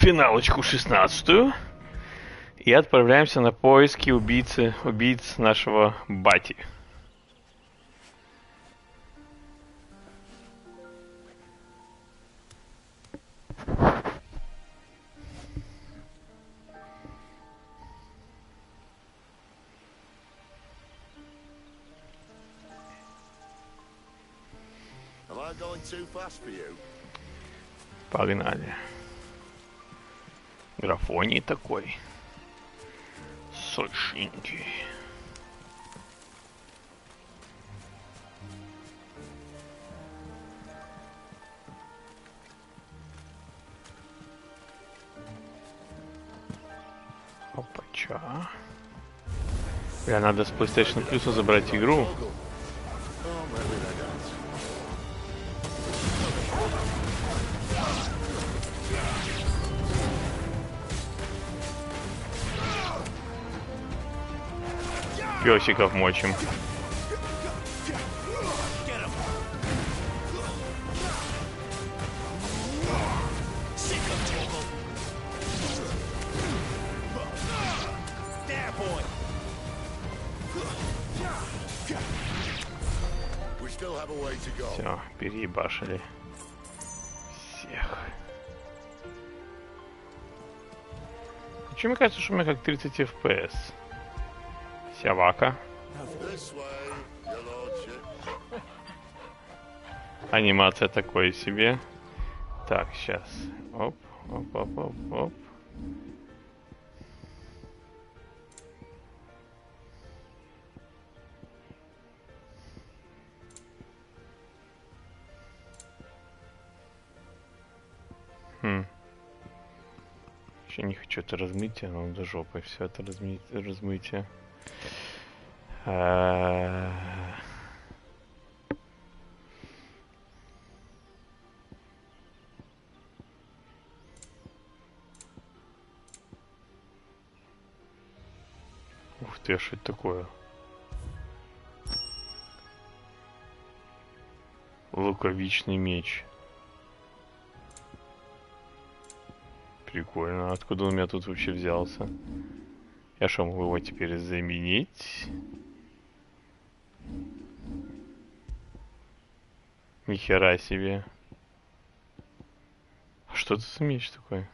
финалочку 16-ю. И отправляемся на поиски убийц нашего бати. Погнали. Графоний такой. Сочненький. Опача. Бля, надо с PlayStation Plus забрать игру. Песиков мочим. Все, переебашили всех. Почему мне кажется, что у меня как 30 FPS? Сявака. Анимация такой себе. Так, сейчас. Оп, оп, оп, оп, оп. Еще не хочу это размытие, но до жопы все это размытие. Ух ты, что это такое? Луковичный меч. Прикольно. Откуда он у меня тут вообще взялся? Я что, могу его теперь заменить? Нихера себе. А что это за меч такой?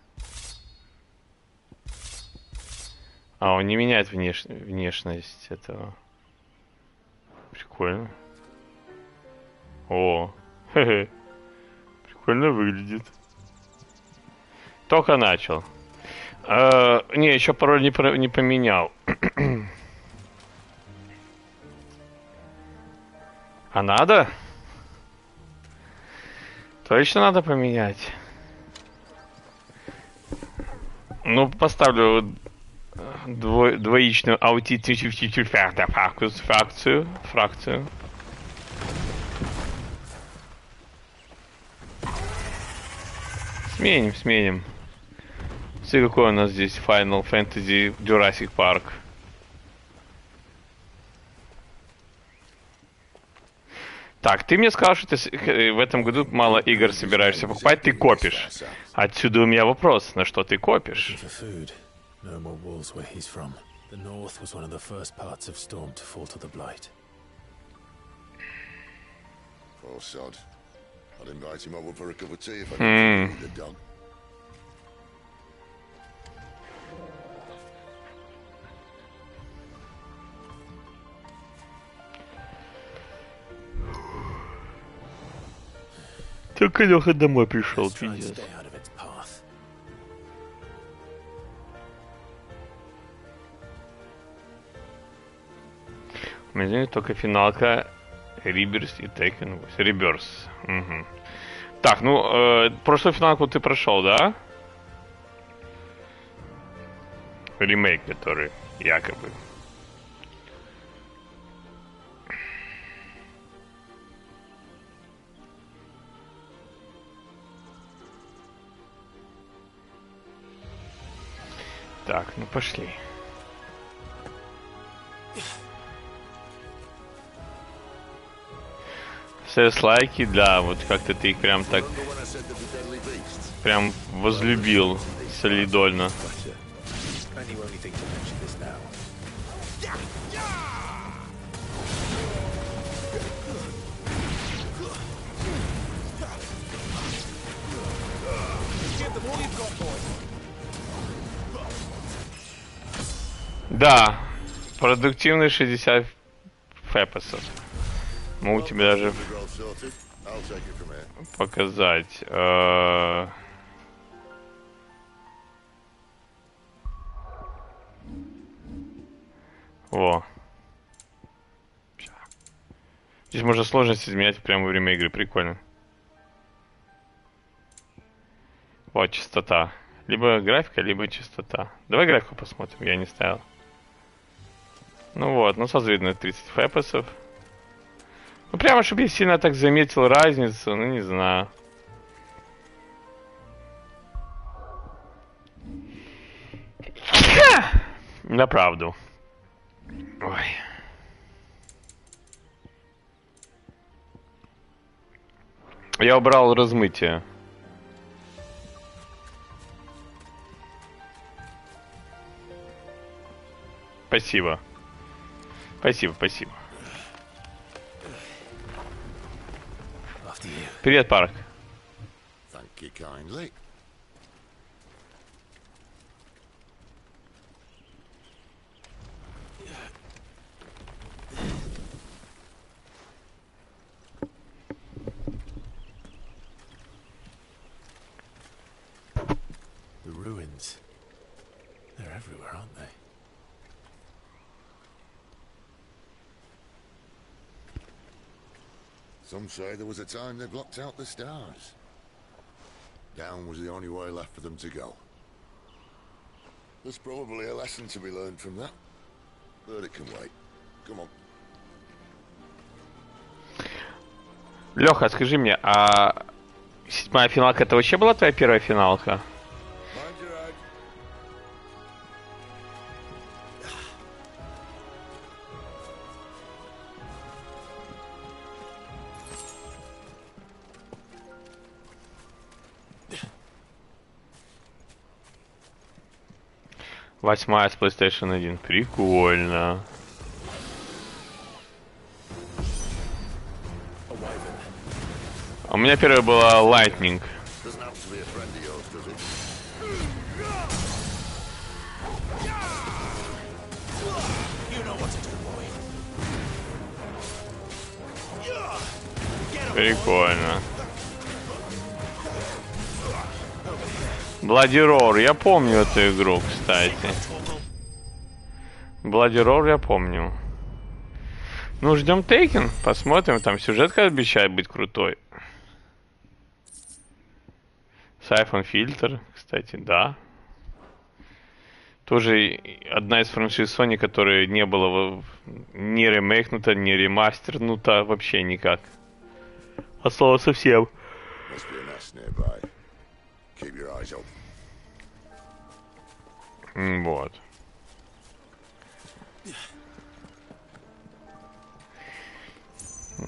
А, он не меняет внешность этого. Прикольно. О, хе-хе. Прикольно выглядит. Только начал. Не, еще пароль не поменял. А надо? Точно надо поменять? Ну, поставлю двоичную фракцию. Сменим. Смотри, какой у нас здесь Final Fantasy Jurassic Park. Так, ты мне сказал, что ты в этом году мало игр собираешься покупать, ты копишь. Отсюда у меня вопрос, на что ты копишь? Только Леха домой пришел, пиздец. У меня только финалка Риберс и Текен. Риберс. Угу. Так, ну, прошлую финалку ты прошел, да? Ремейк, который якобы. Так, ну пошли. Ставь лайки, да, вот как-то ты их прям так прям возлюбил Солидольно. Да, продуктивный 60 фэпосов. Могу тебе даже показать. Во. Здесь можно сложность изменять прямо во время игры. Прикольно. Вот, частота. Либо графика, либо частота. Давай графику посмотрим, я не ставил. Ну вот, ну сразу видно 30 фэпосов. Ну прямо, чтобы я сильно так заметил разницу, ну не знаю. На правду. Ой. Я убрал размытие. Спасибо. Спасибо, спасибо. Привет, Парк. The ruins. They're everywhere, aren't they? Some say there was a time they blocked out the stars. Down was the only way left for them to go. There's probably a lesson to be learned from that. But it can wait. Come on. Леха, скажи мне, а седьмая финалка это вообще была твоя первая финалка? Восьмая с PlayStation 1. Прикольно. У меня первая была Lightning. Прикольно. Bloody Roar, я помню эту игру, кстати. Bloody Roar я помню. Ну, ждем Taken, посмотрим, там сюжетка обещает быть крутой. Siphon Filter, кстати, да. Тоже одна из франшиз Sony, которая не была не ремейкнута, не ремастернута вообще никак. От слова совсем. Вот. У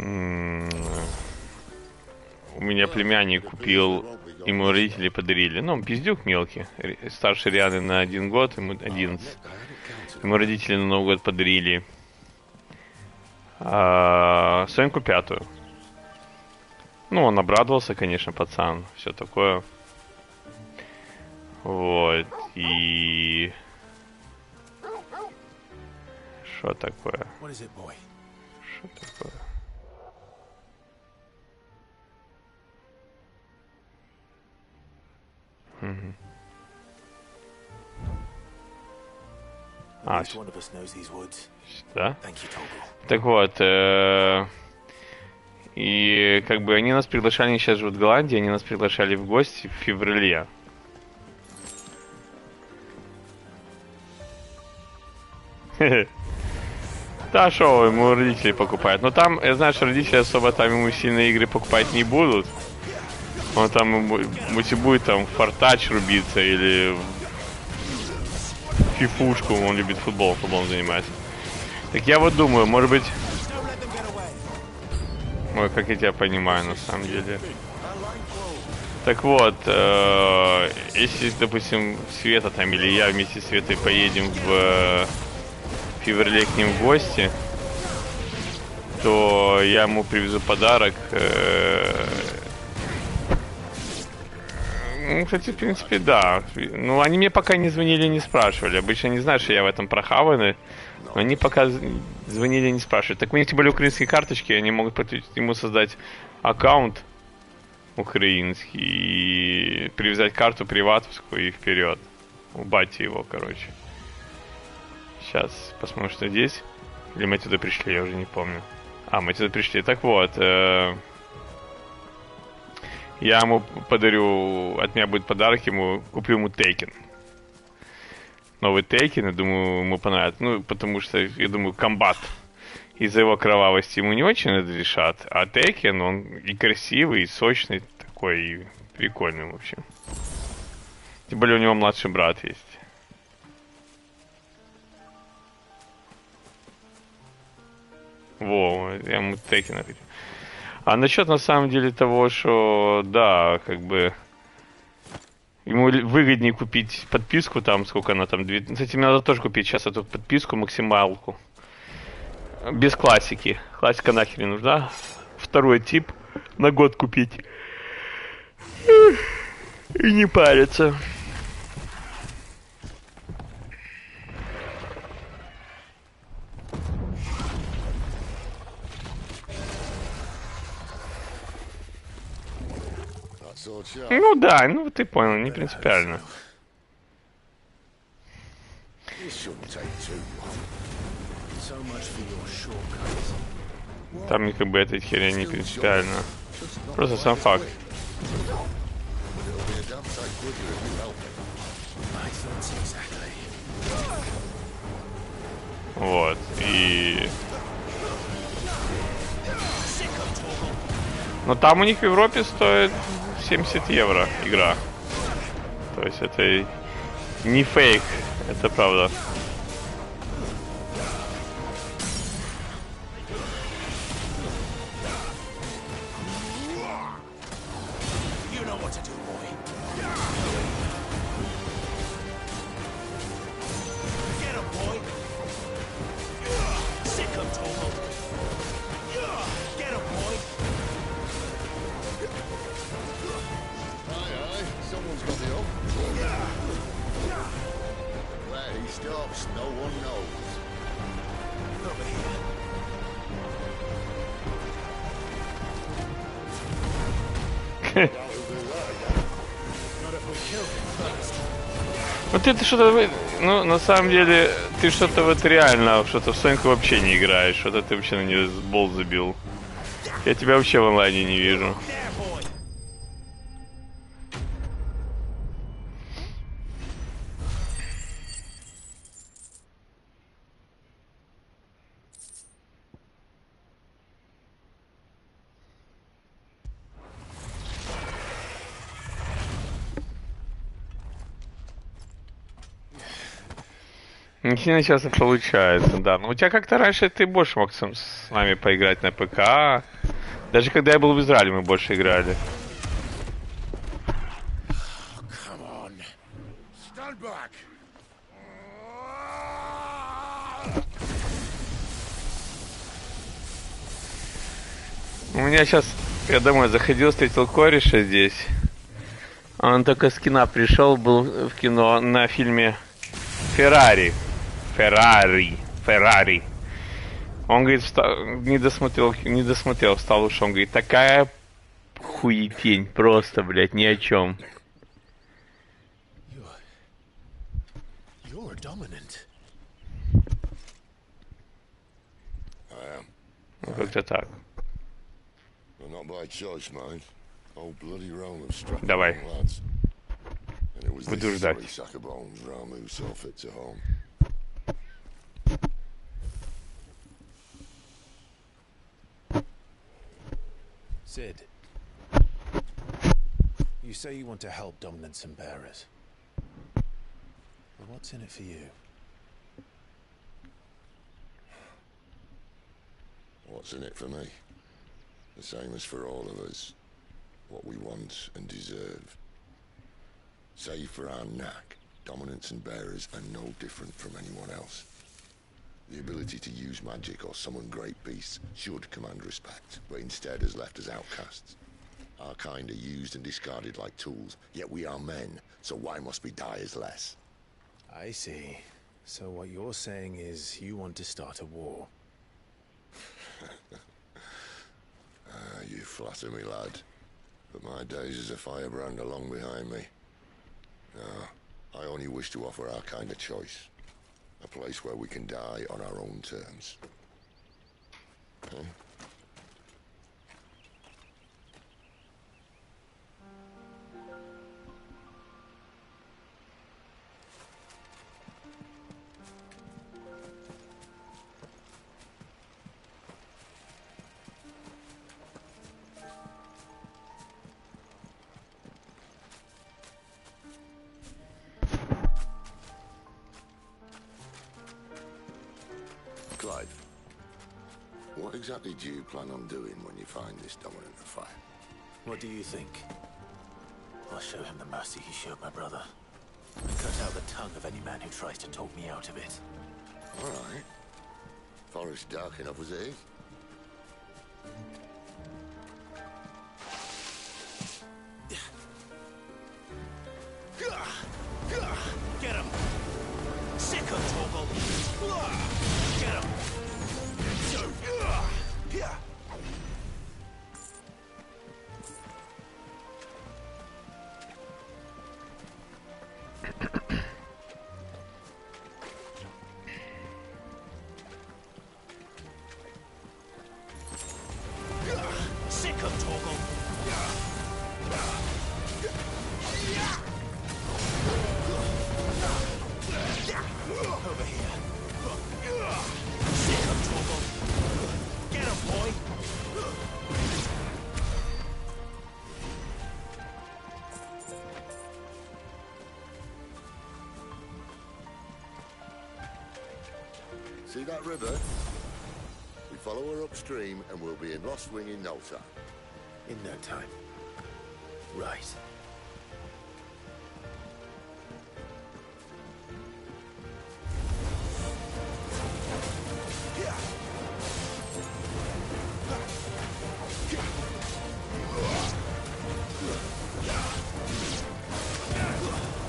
меня племянник купил, ему родители подарили. Ну, он пиздюк мелкий. Старше Рианы на 1 год, ему 11. Ему родители на Новый год подарили Соньку 5. Ну, он обрадовался, конечно, пацан. Все такое. Вот. И... Что такое? Что такое? Угу. А, да? Так вот, и как бы они нас приглашали, они сейчас живут в Голландии, они нас приглашали в гости в феврале. Да, шо, ему родители покупают. Но там, я знаю, что родители особо там ему сильные игры покупать не будут. Он там будет там в фортач рубиться или в фифушку, он любит футболом занимается. Так я вот думаю, может быть... Ой, как я тебя понимаю, на самом деле. Так вот, если, допустим, Света там или я вместе с Светой поедем в Фиверле к ним в гости, то я ему привезу подарок. Ну, кстати, в принципе, да. Ну, они мне пока не звонили, не спрашивали. Обычно не знают, что я в этом прохаванный. Но они пока звонили, не спрашивают. Так у них тем более украинские карточки, они могут ему создать аккаунт украинский и привязать карту приватовскую и вперед. Убать его, короче. Сейчас посмотрим, что здесь. Или мы туда пришли, я уже не помню. А, мы сюда пришли. Так вот, я ему подарю, от меня будет подарок, ему куплю ему Тейкен. Новый Тейкен, я думаю, ему понравится. Ну, потому что, я думаю, комбат из-за его кровавости ему не очень разрешат. А Тейкен, он и красивый, и сочный такой, и прикольный, в общем. Тем более у него младший брат есть. Во, я ему Тейкена хочу. А насчет на самом деле того, что да, как бы ему выгоднее купить подписку, там сколько она там, кстати, мне надо тоже купить сейчас эту подписку максималку. Без классики. Классика нахер не нужна. Второй тип на год купить. И не париться. Ну да, ну ты понял, не принципиально. Там как бы эта херня не принципиально. Просто сам факт. Вот, и... Но там у них в Европе стоит 70 евро игра. То есть это не фейк, это правда. Вот это что-то, ну, на самом деле, ты что-то вот реально, что-то в Соньку вообще не играешь, что-то ты вообще на нее болт забил. Я тебя вообще в онлайне не вижу. Не сильно часто получается, да. Но у тебя как-то раньше ты больше мог с нами поиграть на ПК. Даже когда я был в Израиле, мы больше играли. У меня сейчас, я домой заходил, встретил кореша здесь. Он только с кино пришел, был в кино на фильме Феррари. Он говорит, не досмотрел, встал, ушел. Он говорит, такая хуетень, просто, блядь, ни о чем. Ну, как-то так. Давай. Буду ждать. Sid, you say you want to help dominants and bearers. But what's in it for you? What's in it for me? The same as for all of us. what we want and deserve. Save for our knack, dominants and bearers are no different from anyone else. The ability to use magic or summon great beasts should command respect, but instead has left us outcasts. Our kind are used and discarded like tools, yet we are men, so why must we die as less? I see. So what you're saying is you want to start a war. You flatter me, lad. But my days as a firebrand are long behind me. No, I only wish to offer our kind a choice. A place where we can die on our own terms. Huh? Clive, what exactly do you plan on doing when you find this dominant of fire? What do you think? I'll show him the mercy he showed my brother. And cut out the tongue of any man who tries to talk me out of it. All right. Forest dark enough as it is. Get him! Sick of Torgal! Get him! Sick of Torgal! Over here. Sick of Torgal! Get him, boy! See that river? We follow her upstream and we'll be in Lost Wing in no time. In no time. Right.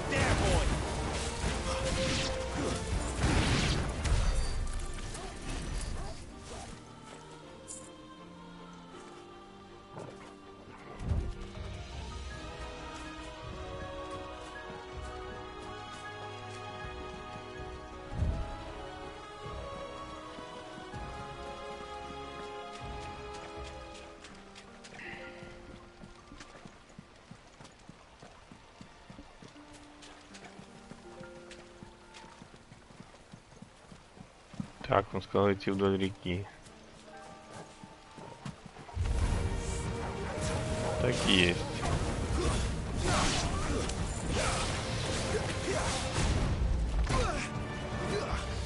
There, boy! Так, он сказал идти вдоль реки. Так и есть.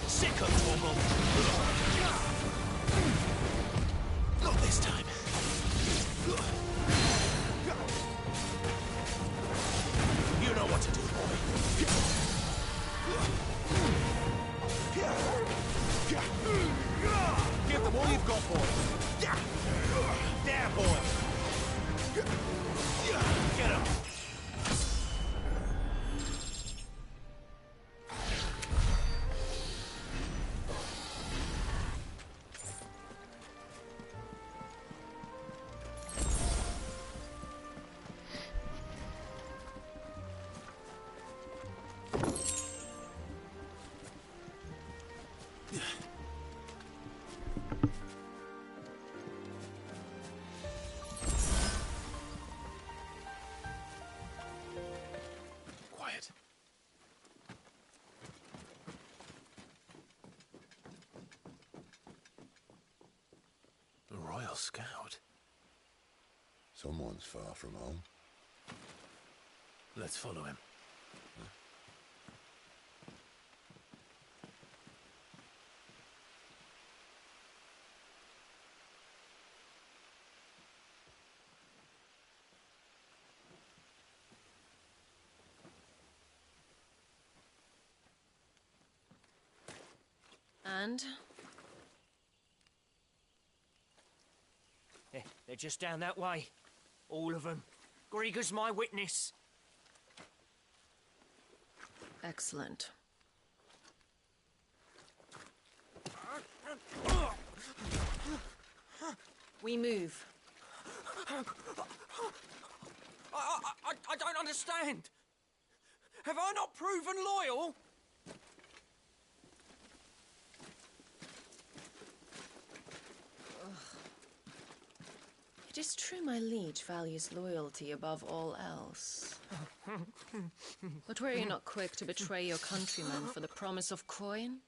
Sick of Torgal! Not this time. You know what to do, boy. Give them all you've got, boy. There, boy. Get him. Quiet. A Royal Scout. Someone's far from home. Let's follow him. understand. They're just down that way. All of them. Grieger's my witness. Excellent. We move. I don't understand. Have I not proven loyal? It is true my liege values loyalty above all else. But were you not quick to betray your countrymen for the promise of coin?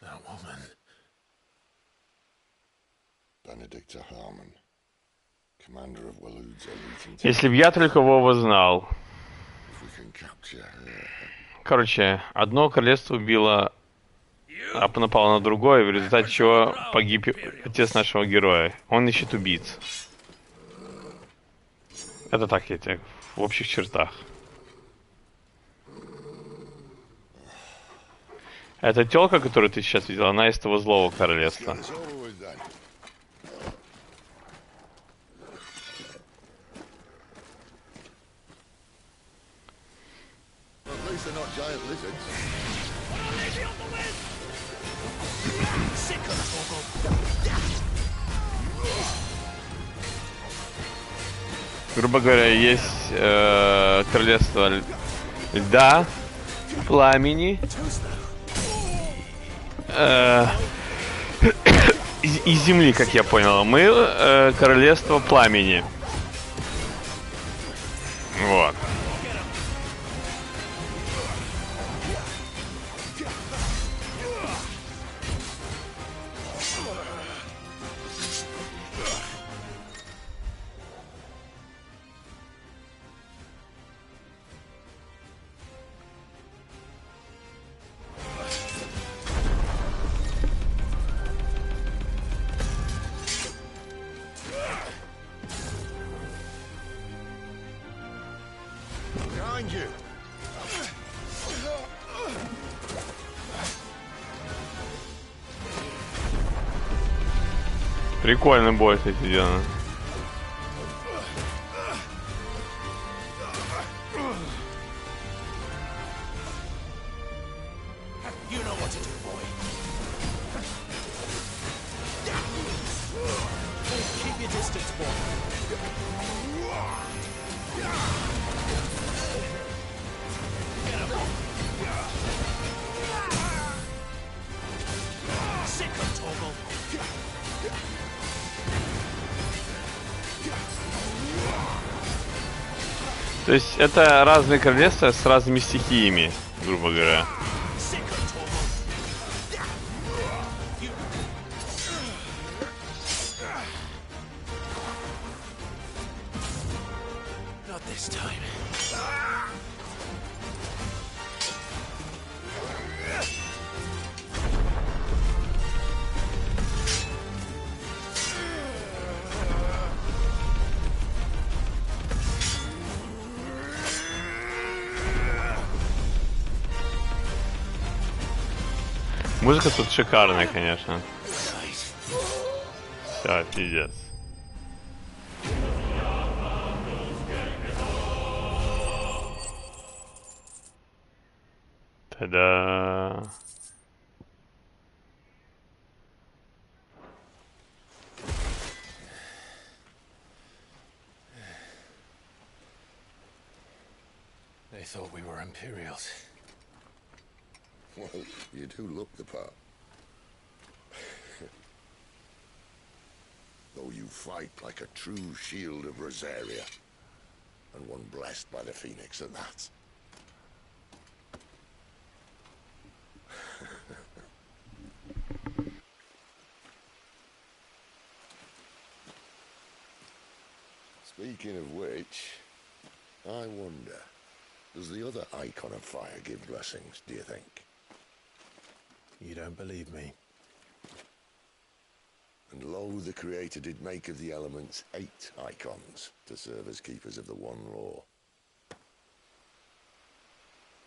That woman. Benedicta Harmon, commander of Walood's elite Если б я только Вова знал. If we can capture her. Короче, одно королевство убило, напало на другое, в результате чего погиб отец нашего героя. Он ищет убийц. Это так, я тебе в общих чертах. Эта тёлка, которую ты сейчас видел, она из того злого королевства. Грубо говоря, есть королевство льда, пламени и земли, как я понял. Мы королевство пламени. Вот. Прикольный бой, кстати, сделано. То есть это разные королевства с разными стихиями, грубо говоря. Музыка тут шикарная, конечно. Все, пиздец. Та-да. They thought we were Imperials. Well, you do look the part. Though you fight like a true shield of Rosaria, and one blessed by the Phoenix at that. Speaking of which, I wonder, Does the other icon of fire give blessings, do you think? You don't believe me? And lo, the Creator did make of the elements 8 icons to serve as keepers of the one law.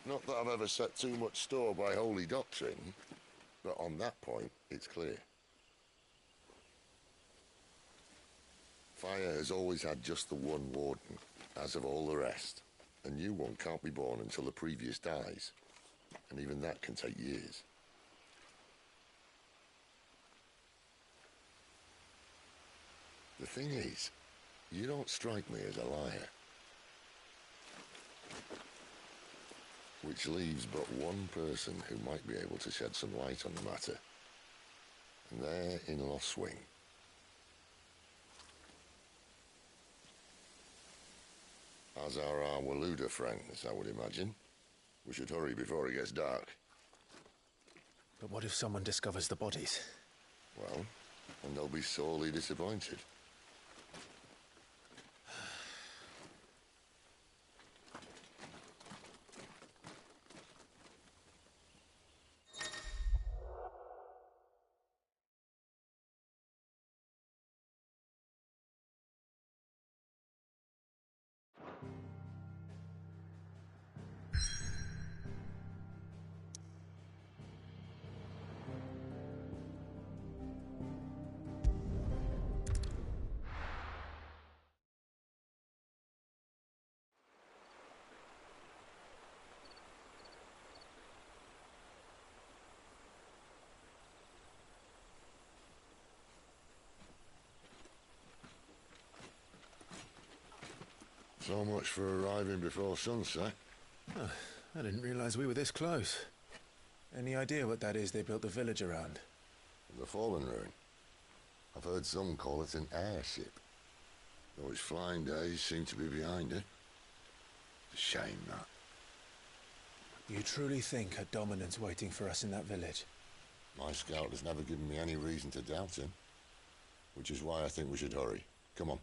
Not that I've ever set too much store by holy doctrine, but on that point, it's clear. Fire has always had just the one warden, as of all the rest. A new one can't be born until the previous dies, and even that can take years. The thing is, you don't strike me as a liar. Which leaves but one person who might be able to shed some light on the matter. And they're in Lost Swing. As are our Waluda friends, I would imagine. We should hurry before it gets dark. But what if someone discovers the bodies? Well, and they'll be sorely disappointed. So much for arriving before sunset. Oh, I didn't realize we were this close. Any idea what that is they built the village around? The Fallen Ruin. I've heard some call it an airship. Though its flying days seem to be behind it. It's a shame, that. You truly think a dominant's waiting for us in that village? My scout has never given me any reason to doubt him. Which is why I think we should hurry. Come on.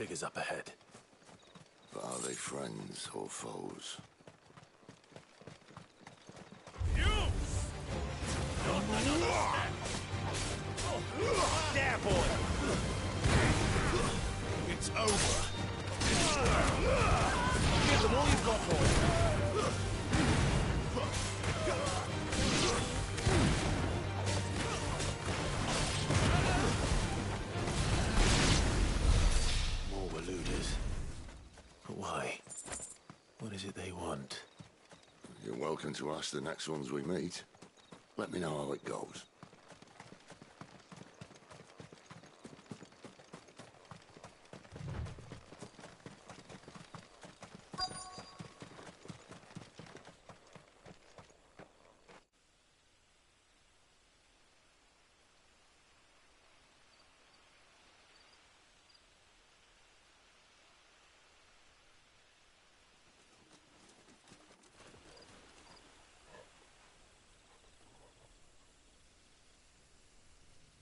figures up ahead. But are they friends or foes? There, boy! It's over. Give them all you've got, boy. More were looters. But why? What is it they want? You're welcome to ask the next ones we meet. Let me know how it goes.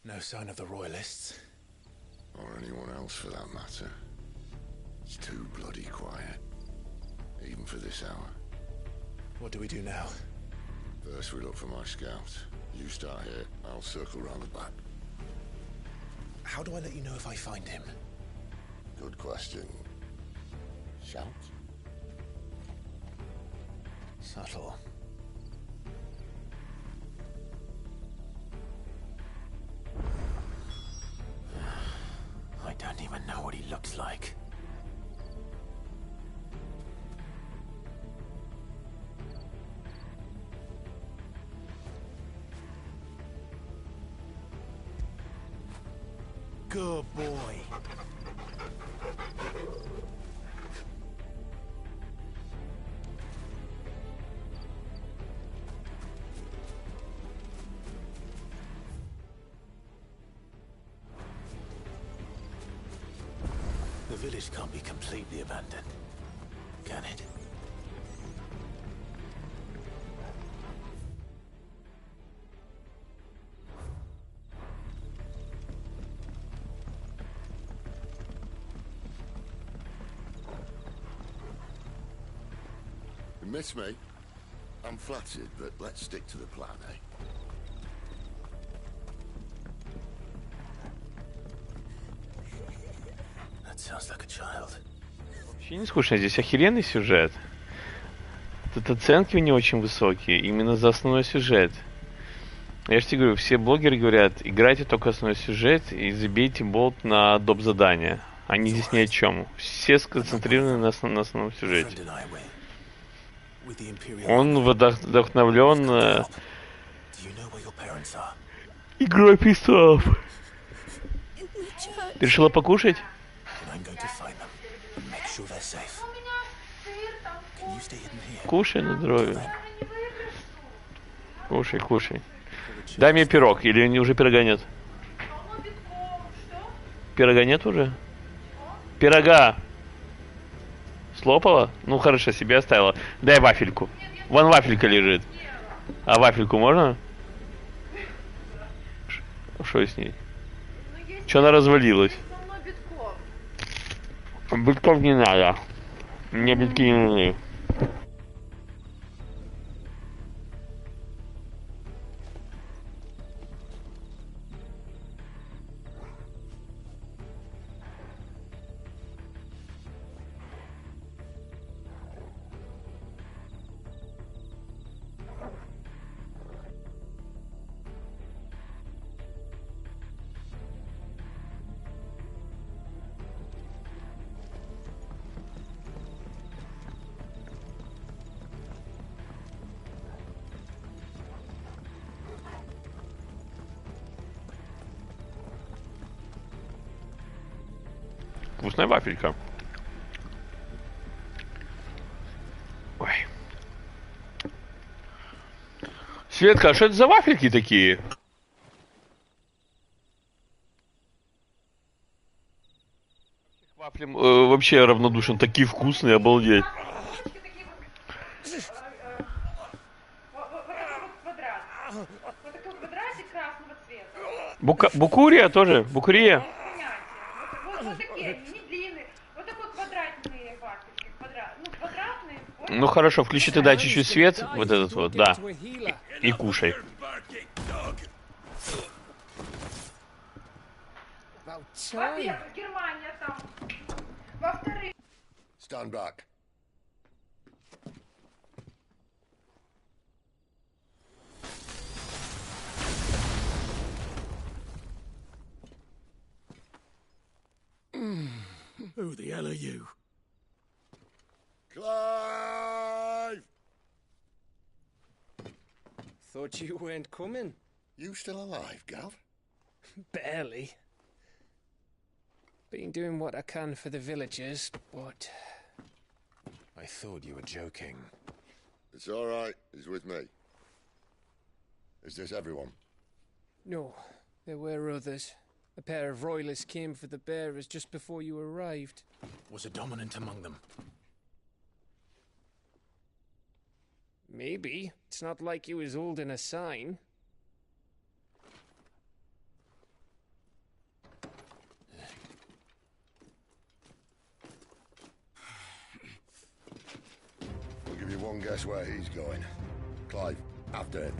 No sign of the Royalists. Or anyone else for that matter. It's too bloody quiet. Even for this hour. What do we do now? First we look for my scouts. You start here, I'll circle round the back. How do I let you know if I find him? Good question. Shout? Subtle. I don't even know what he looks like. Good boy. The village can't be completely abandoned, can it? You miss me? I'm flattered, but let's stick to the plan, eh? That sounds like a child. Вообще не скучно, здесь охеренный сюжет. Тут оценки у него очень высокие, именно за основной сюжет. Я же тебе говорю, все блогеры говорят, играйте только основной сюжет и забейте болт на доп. Задания. Они здесь ни о чем. Все сконцентрированы на основном сюжете. Он вдохновлен игрой престолов. Ты решила покушать? Кушай на здоровье. Кушай, кушай. Дай мне пирог, или уже пирога нет? Пирога нет уже? Пирога! Слопала? Ну хорошо, себе оставила. Дай вафельку. Вон вафелька лежит. А вафельку можно? Что с ней? Че она развалилась? Битков не надо. Мне битки не нужны. Вкусная вафелька. Ой. Светка, а что это за вафельки такие? Вафлям вообще равнодушен. Такие вкусные, обалдеть. Букурия тоже? Букурия? Вот такие, они не длинные. Ну хорошо, включи тогда чуть-чуть свет, вот этот вот, да. И кушай. Во-первых, Германия там. Во-вторых... Stand back. Who the hell are you? Clive! Thought you weren't coming. You still alive, Gav? Barely. Been doing what I can for the villagers, but... I thought you were joking. It's all right. He's with me. Is this everyone? No, there were others. A pair of royalists came for the bearers just before you arrived. Was a dominant among them? Maybe. It's not like he was holding a sign. I'll give you one guess where he's going. Clive, after him.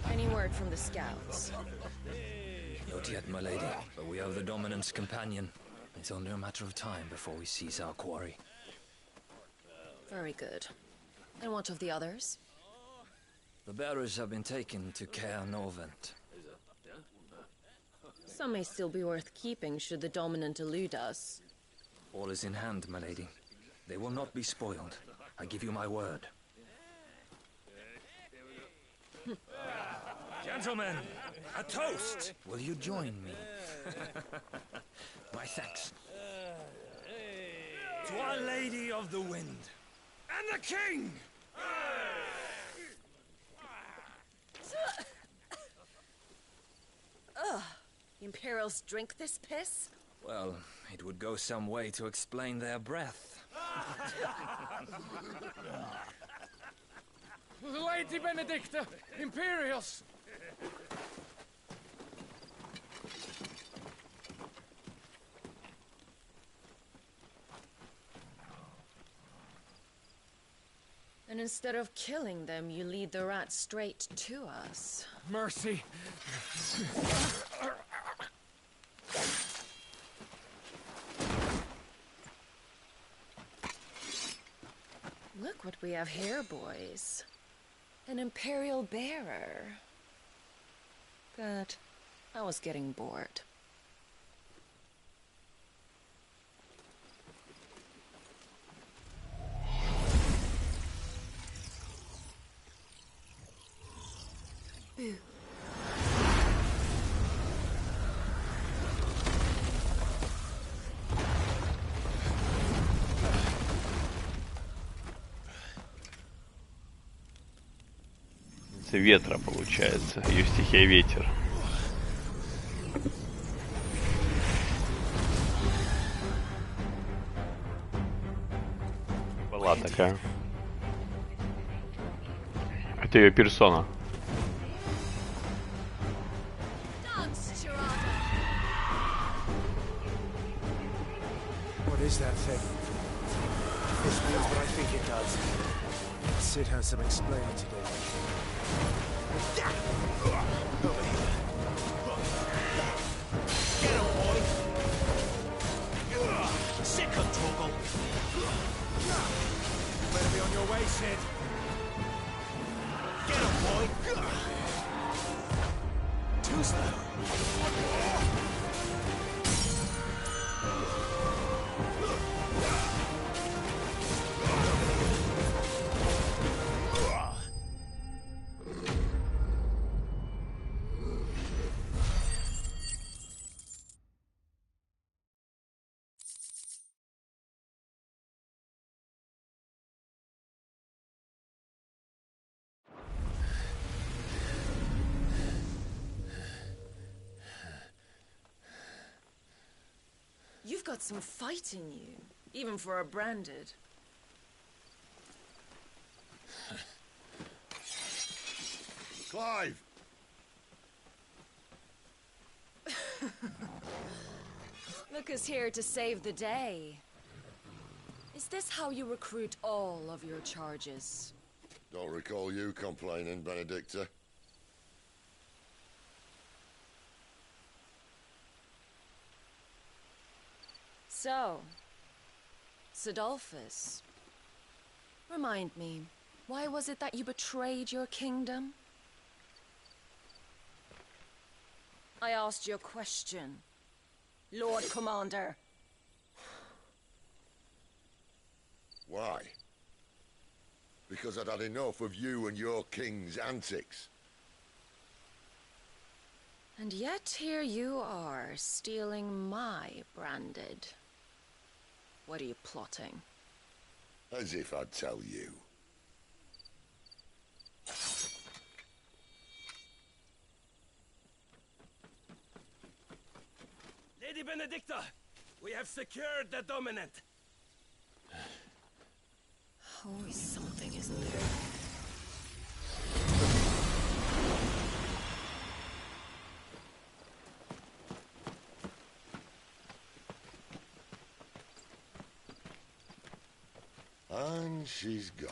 Any word from the scouts? Not yet, my lady, but we have the dominant's companion. It's only a matter of time before we seize our quarry. Very good. And what of the others? The bearers have been taken to Caer Norvent. Some may still be worth keeping should the dominant elude us. All is in hand, my lady. They will not be spoiled. I give you my word. Gentlemen, a toast! Will you join me? My thanks. To Our Lady of the Wind. And the King! Imperials drink this piss? Well, it would go some way to explain their breath. Lady Benedicta! Imperials! And instead of killing them, you lead the rats straight to us. Mercy! Look what we have here, boys. An Imperial bearer. Good. I was getting bored. Boo. Ветра получается. Ее стихия ветер. Была такая. Это ее персона. What is that thing? This means what I think it does. Sid has some explaining to do. Over here. Get him, boy! Sick of trouble! Better be on your way, Sid. Get him, boy! Too slow. got some fight in you, even for a branded. Clive! Look who's here to save the day. Is this how you recruit all of your charges? Don't recall you complaining, Benedicta. So, Sidolphus, remind me, why was it that you betrayed your kingdom? I asked you a question, Lord Commander. Why? Because I'd had enough of you and your king's antics. And yet here you are, stealing my branded. What are you plotting? As if I'd tell you. Lady Benedicta, we have secured the dominant. Always something, isn't there? And she's gone.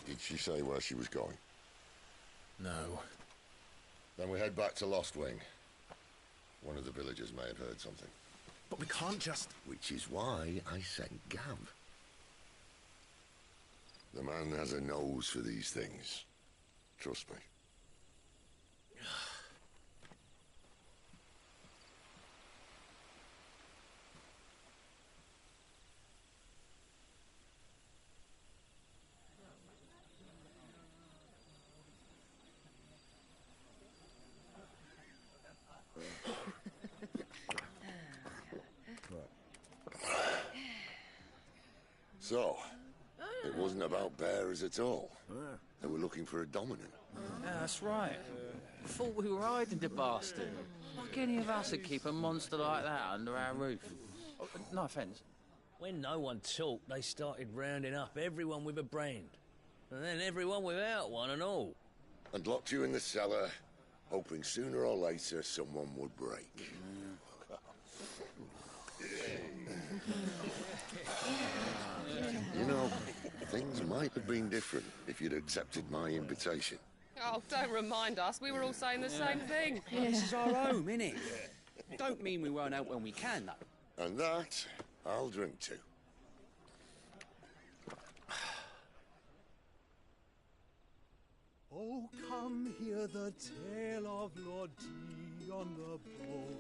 Did she say where she was going? No. Then we head back to Lost Wing. One of the villagers may have heard something. But we can't just... Which is why I sent Gav. The man has a nose for these things. Trust me. So, it wasn't about bearers at all. They were looking for a dominant. Yeah, that's right. Thought we were hiding the bastard. Like any of us would keep a monster like that under our roof. Oh, no offence. When no one talked, they started rounding up everyone with a brand. And then everyone without one and all. And locked you in the cellar, hoping sooner or later someone would break. You know, things might have been different if you'd accepted my invitation. Oh, don't remind us. We were all saying the same thing. This is our home, innit? Don't mean we won't out when we can, though. And that, I'll drink to. Oh, come hear the tale of Lord T on the bold,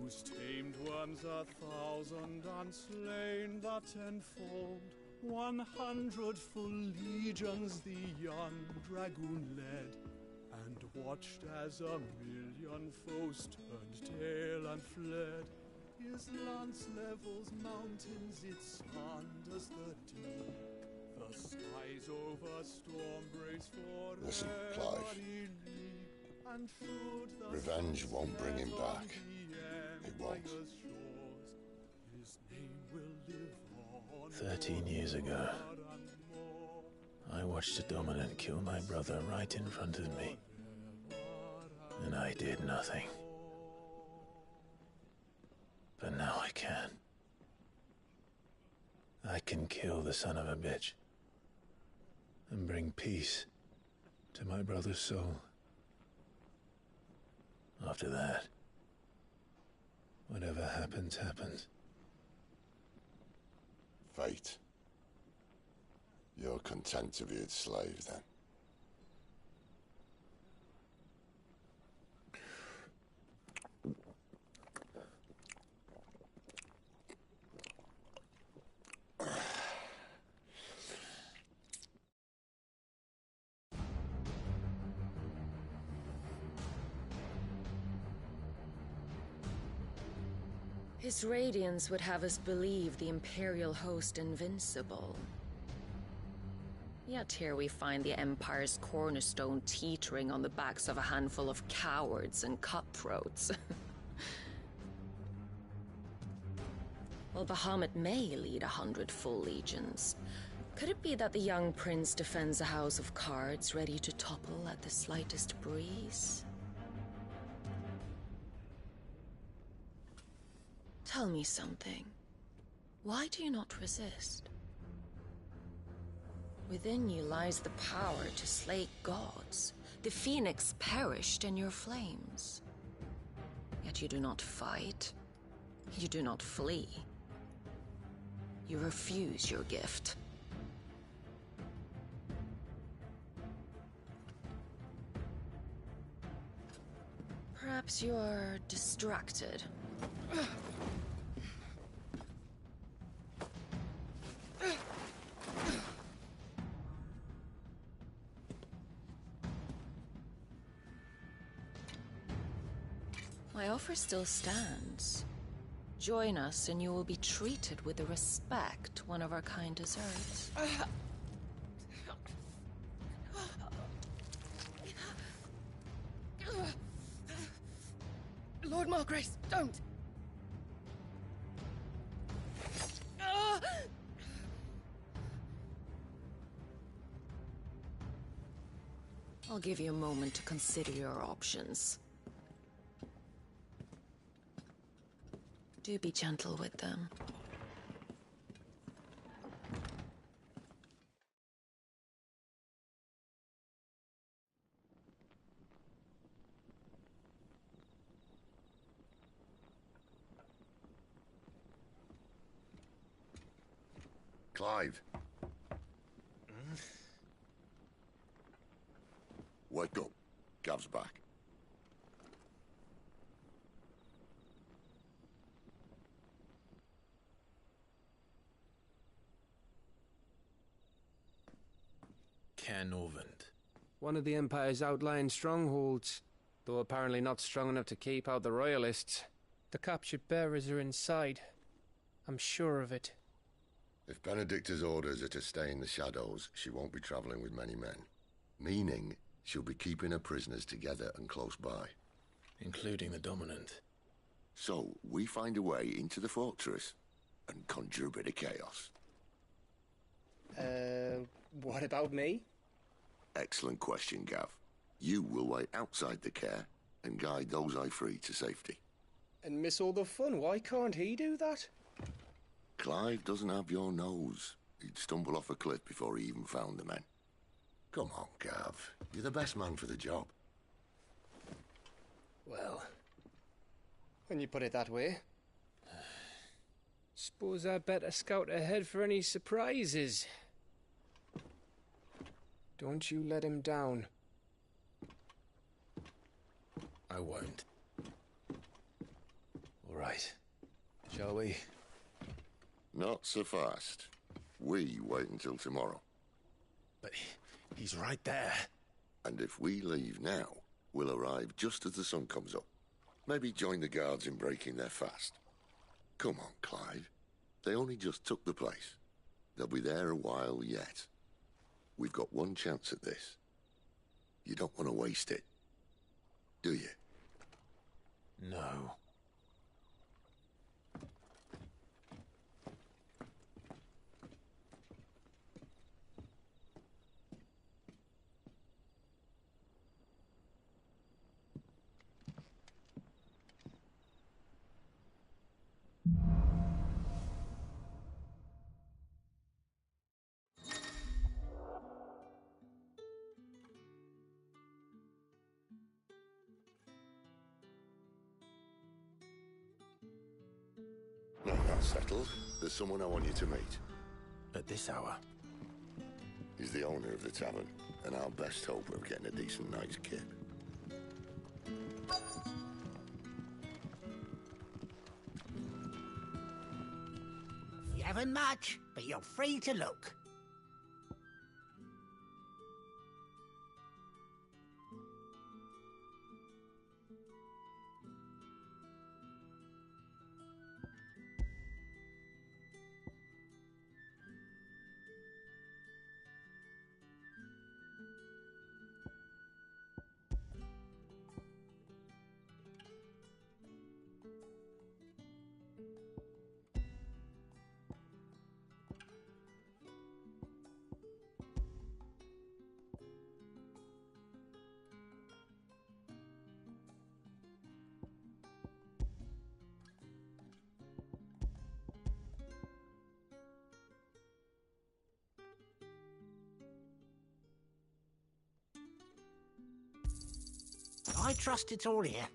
whose tamed worms 1,000 and slain the tenfold. 100 full legions the young dragoon led, and watched as 1,000,000 foes turned tail and fled. His lance levels mountains, it sanders the deep. The skies over storm breaks for Listen, Clive. and should the Revenge won't bring him back. It won't. His name will live on 13 years ago, I watched a dominant kill my brother right in front of me. And I did nothing. But now I can. I can kill the son of a bitch and bring peace to my brother's soul. After that, whatever happens, happens. Fate. You're content to be its slave, then? His radiance would have us believe the Imperial host invincible. Yet here we find the Empire's cornerstone teetering on the backs of a handful of cowards and cutthroats. Well, Bahamut may lead 100 full legions. Could it be that the young prince defends a house of cards ready to topple at the slightest breeze? Tell me something. Why do you not resist? Within you lies the power to slay gods. The phoenix perished in your flames. Yet you do not fight. You do not flee. You refuse your gift. Perhaps you are distracted. My offer still stands. Join us and you will be treated with the respect one of our kind deserves. Lord Margrace, don't! I'll give you a moment to consider your options. Do be gentle with them. Clive. Wake up. Gav's back. Canovant. One of the Empire's outlying strongholds, though apparently not strong enough to keep out the Royalists. The captured bearers are inside. I'm sure of it. If Benedicta's orders are to stay in the shadows, she won't be travelling with many men. Meaning, she'll be keeping her prisoners together and close by. Including the Dominant. So, we find a way into the fortress and conjure a bit of chaos. What about me? Excellent question, Gav. You will wait outside the care and guide those I free to safety. And miss all the fun. Why can't he do that? Clive doesn't have your nose. He'd stumble off a cliff before he even found the men. Come on, Gav. You're the best man for the job. Well, when you put it that way. Suppose I'd better scout ahead for any surprises. Don't you let him down. I won't. All right. Shall we? Not so fast. We wait until tomorrow. But he's right there. And if we leave now, we'll arrive just as the sun comes up. Maybe join the guards in breaking their fast. Come on, Clive. They only just took the place. They'll be there a while yet. We've got one chance at this. You don't want to waste it, do you? No. No, that's settled. There's someone I want you to meet. At this hour? He's the owner of the tavern, and our best hope of getting a decent night's kip. You haven't much, but you're free to look. I trust it's all here.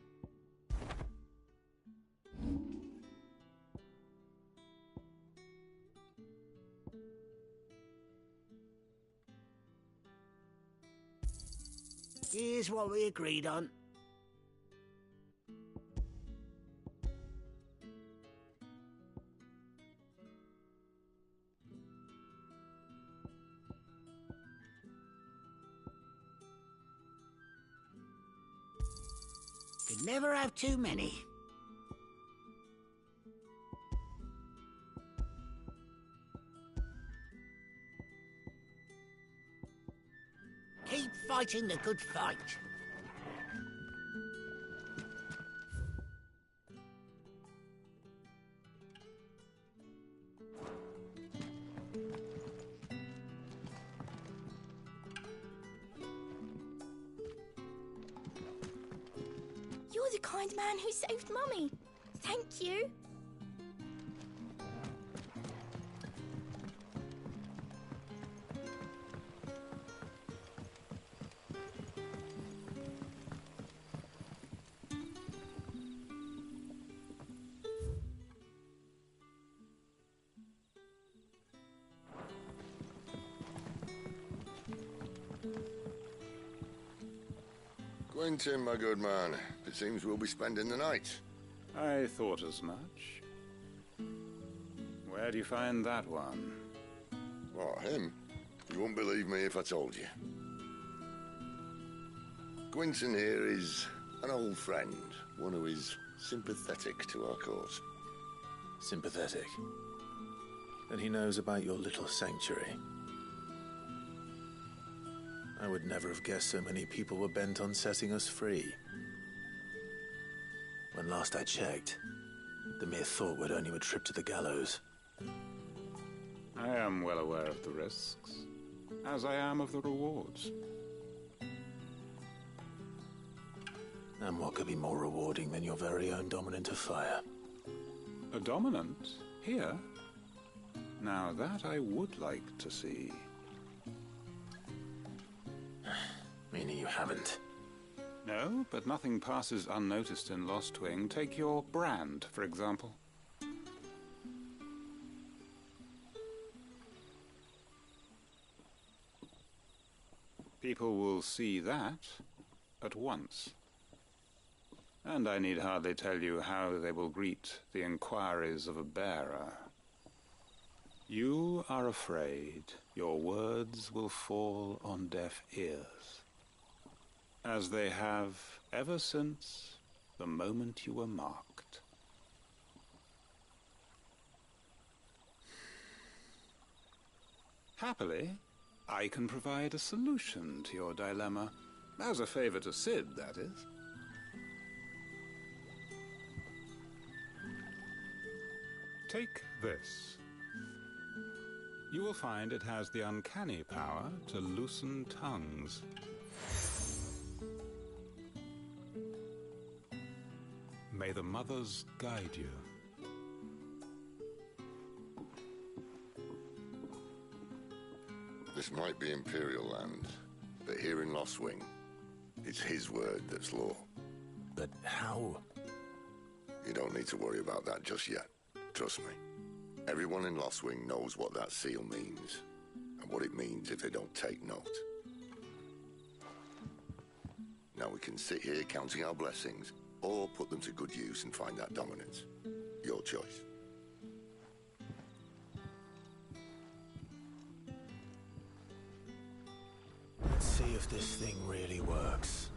Here's what we agreed on. Could never have too many. Keep fighting the good fight. You're the kind man who saved Mummy. Thank you. Quentin, my good man. It seems we'll be spending the night. I thought as much. Where do you find that one? What, him? You wouldn't believe me if I told you. Quentin here is an old friend, one who is sympathetic to our cause. Sympathetic? And he knows about your little sanctuary. I would never have guessed so many people were bent on setting us free. When last I checked, the mere thought would earn you a trip to the gallows. I am well aware of the risks, as I am of the rewards. And what could be more rewarding than your very own dominant of fire? A dominant? Here? Now that I would like to see. Meaning you haven't? No, but nothing passes unnoticed in Lost Wing. Take your brand, for example. People will see that at once. And I need hardly tell you how they will greet the inquiries of a bearer. You are afraid your words will fall on deaf ears, as they have ever since the moment you were marked. Happily, I can provide a solution to your dilemma, as a favor to Sid, that is. Take this. You will find it has the uncanny power to loosen tongues. May the mothers guide you. This might be Imperial land, but here in Lost Wing, it's his word that's law. But how? You don't need to worry about that just yet. Trust me. Everyone in Lost Wing knows what that seal means, and what it means if they don't take note. Now we can sit here counting our blessings, or put them to good use and find that dominance. Your choice. Let's see if this thing really works.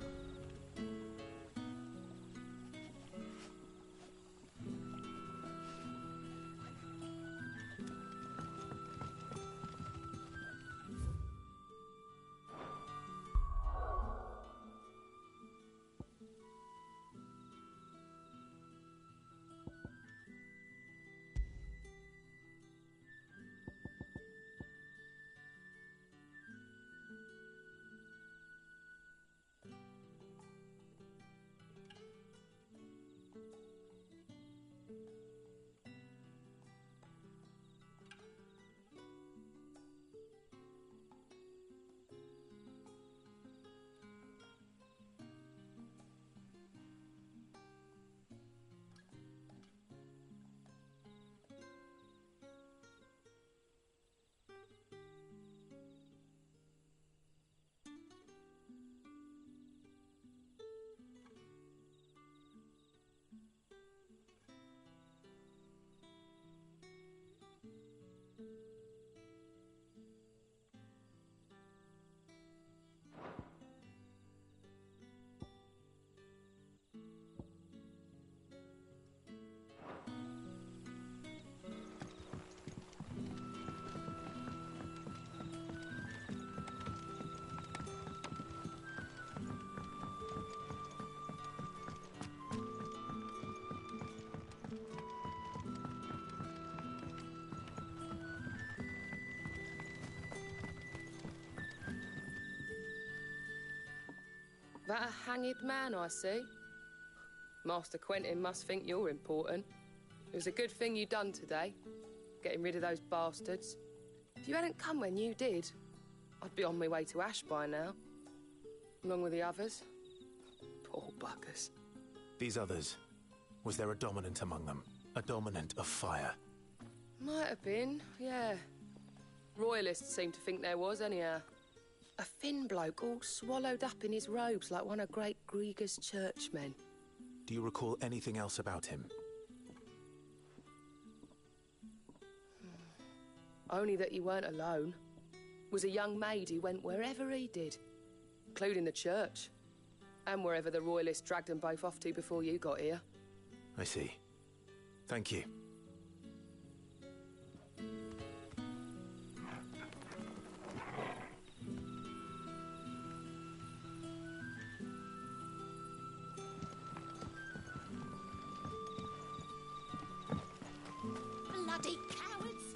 That a hanged man I see? Master Quentin must think you're important. It was a good thing you done today, getting rid of those bastards. If you hadn't come when you did, I'd be on my way to Ash by now, along with the others. Poor buggers. These others, was there a dominant among them? A dominant of fire? Might have been, yeah. Royalists seem to think there was, anyhow. A thin bloke all swallowed up in his robes like one of great Grieger's churchmen. Do you recall anything else about him? Only that he weren't alone. Was a young maid who went wherever he did, including the church, and wherever the Royalists dragged them both off to before you got here. I see. Thank you. Bloody cowards!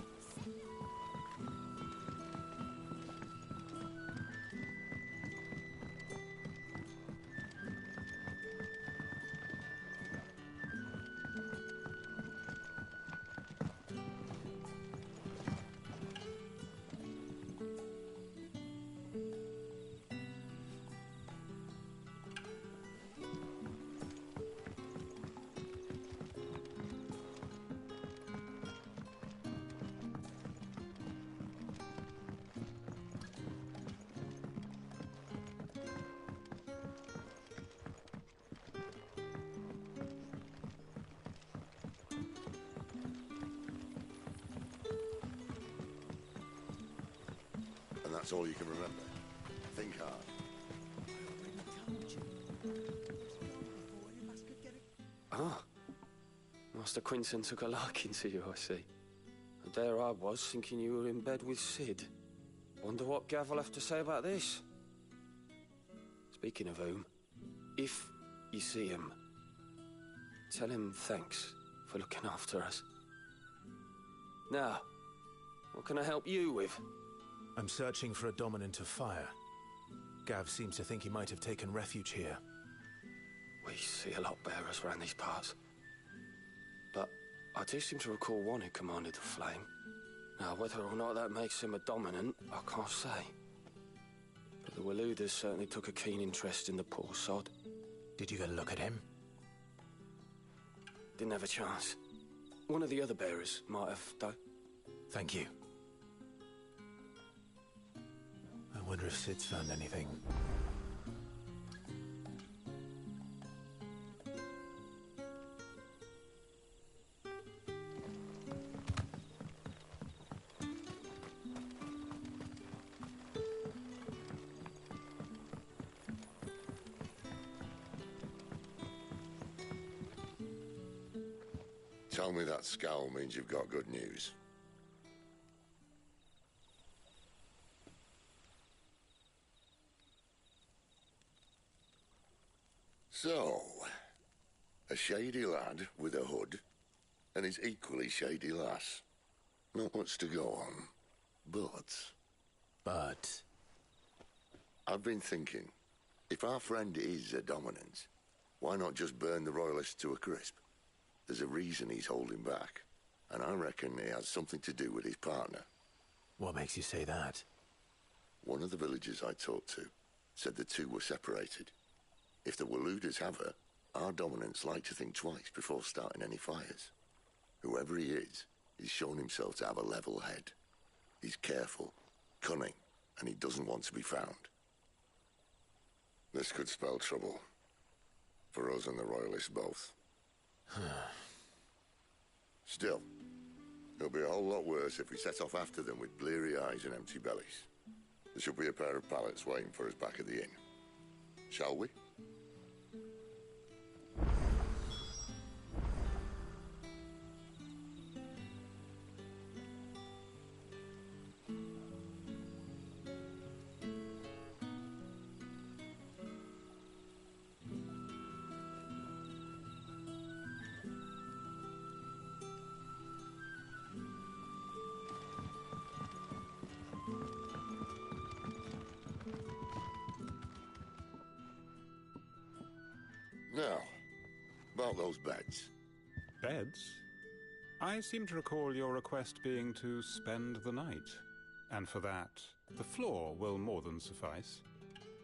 And that's all you can remember. Think hard. Ah. Master Quinton took a liking to you, I see. And there I was, thinking you were in bed with Sid. Wonder what Gav will have to say about this. Speaking of whom, if you see him, tell him thanks for looking after us. Now, what can I help you with? I'm searching for a dominant of fire. Gav seems to think he might have taken refuge here. We see a lot bearers around these parts. But I do seem to recall one who commanded the flame. Now, whether or not that makes him a dominant, I can't say. But the Waluders certainly took a keen interest in the poor sod. Did you get a look at him? Didn't have a chance. One of the other bearers might have, though. Thank you. I wonder if Sid's found anything. Tell me that scowl means you've got good news. So, a shady lad with a hood, and his equally shady lass. Not much to go on, but... I've been thinking, if our friend is a dominant, why not just burn the Royalists to a crisp? There's a reason he's holding back, and I reckon he has something to do with his partner. What makes you say that? One of the villagers I talked to said the two were separated. If the Waluders have her, our dominants like to think twice before starting any fires. Whoever he is, he's shown himself to have a level head. He's careful, cunning, and he doesn't want to be found. This could spell trouble. For us and the Royalists both. Still, it'll be a whole lot worse if we set off after them with bleary eyes and empty bellies. There should be a pair of pallets waiting for us back at the inn. Shall we? Now, about those beds. Beds? I seem to recall your request being to spend the night. And for that, the floor will more than suffice.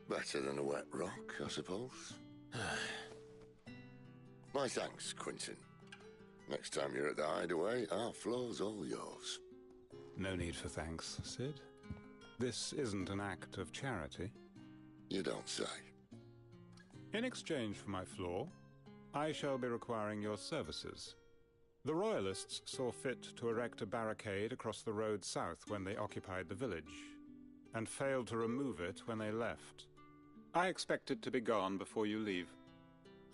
Better than a wet rock, I suppose. My thanks, Quentin. Next time you're at the hideaway, our floor's all yours. No need for thanks, Sid. This isn't an act of charity. You don't say. In exchange for my floor, I shall be requiring your services. The Royalists saw fit to erect a barricade across the road south when they occupied the village, and failed to remove it when they left. I expect it to be gone before you leave.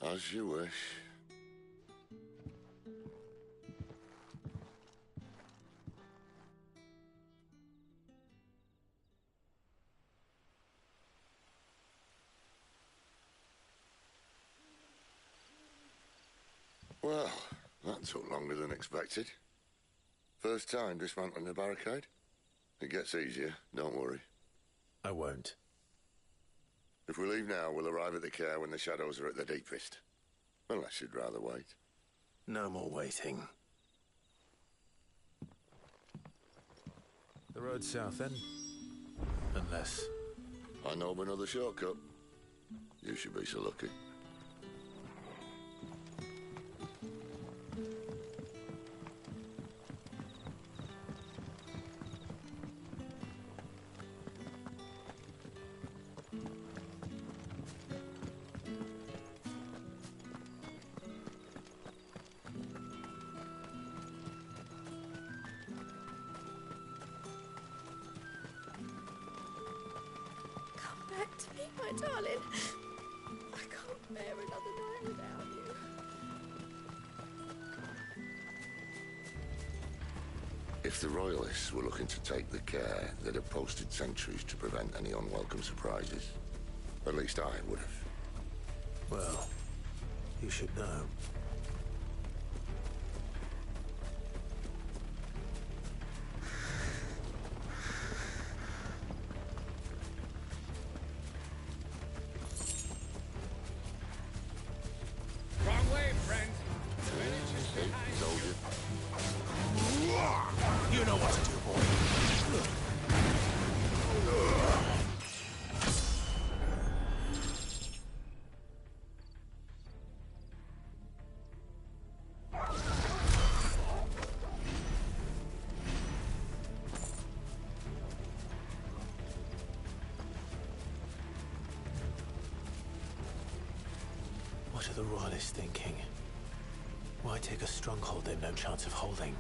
As you wish. Well, that took longer than expected. First time dismantling the barricade? It gets easier, don't worry. I won't. If we leave now, we'll arrive at the care when the shadows are at their deepest. Unless you'd rather wait. No more waiting. The road south, then? Unless... I know of another shortcut. You should be so lucky. Back to me, my darling. I can't bear another night without you. If the Royalists were looking to take the care, they'd have posted sentries to prevent any unwelcome surprises. At least I would have. Well, you should know. You know what to do, boy. What are the Royalists thinking? Why take a stronghold they've no chance of holding?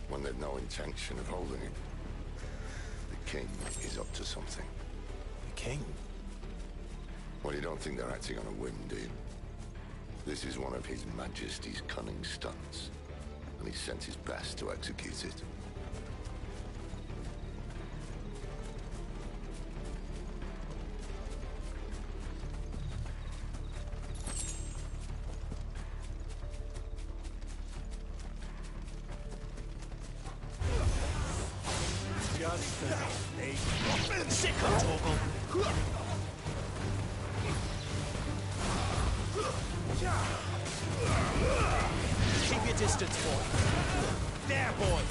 When they've no intention of holding it. The king is up to something. The king? Well, you don't think they're acting on a whim, do you? This is one of His Majesty's cunning stunts, and he's sent his best to execute it. Sick of Torgal. Keep your distance, boy. There, boy.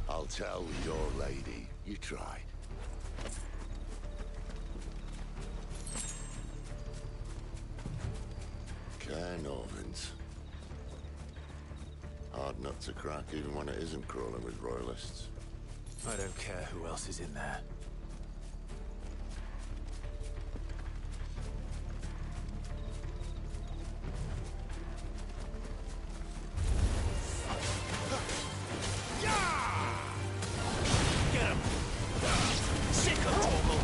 I'll tell your lady you tried. Norvins. Hard nut to crack even when it isn't crawling with Royalists. I don't care who else is in there. Get him! Sick of Torgal!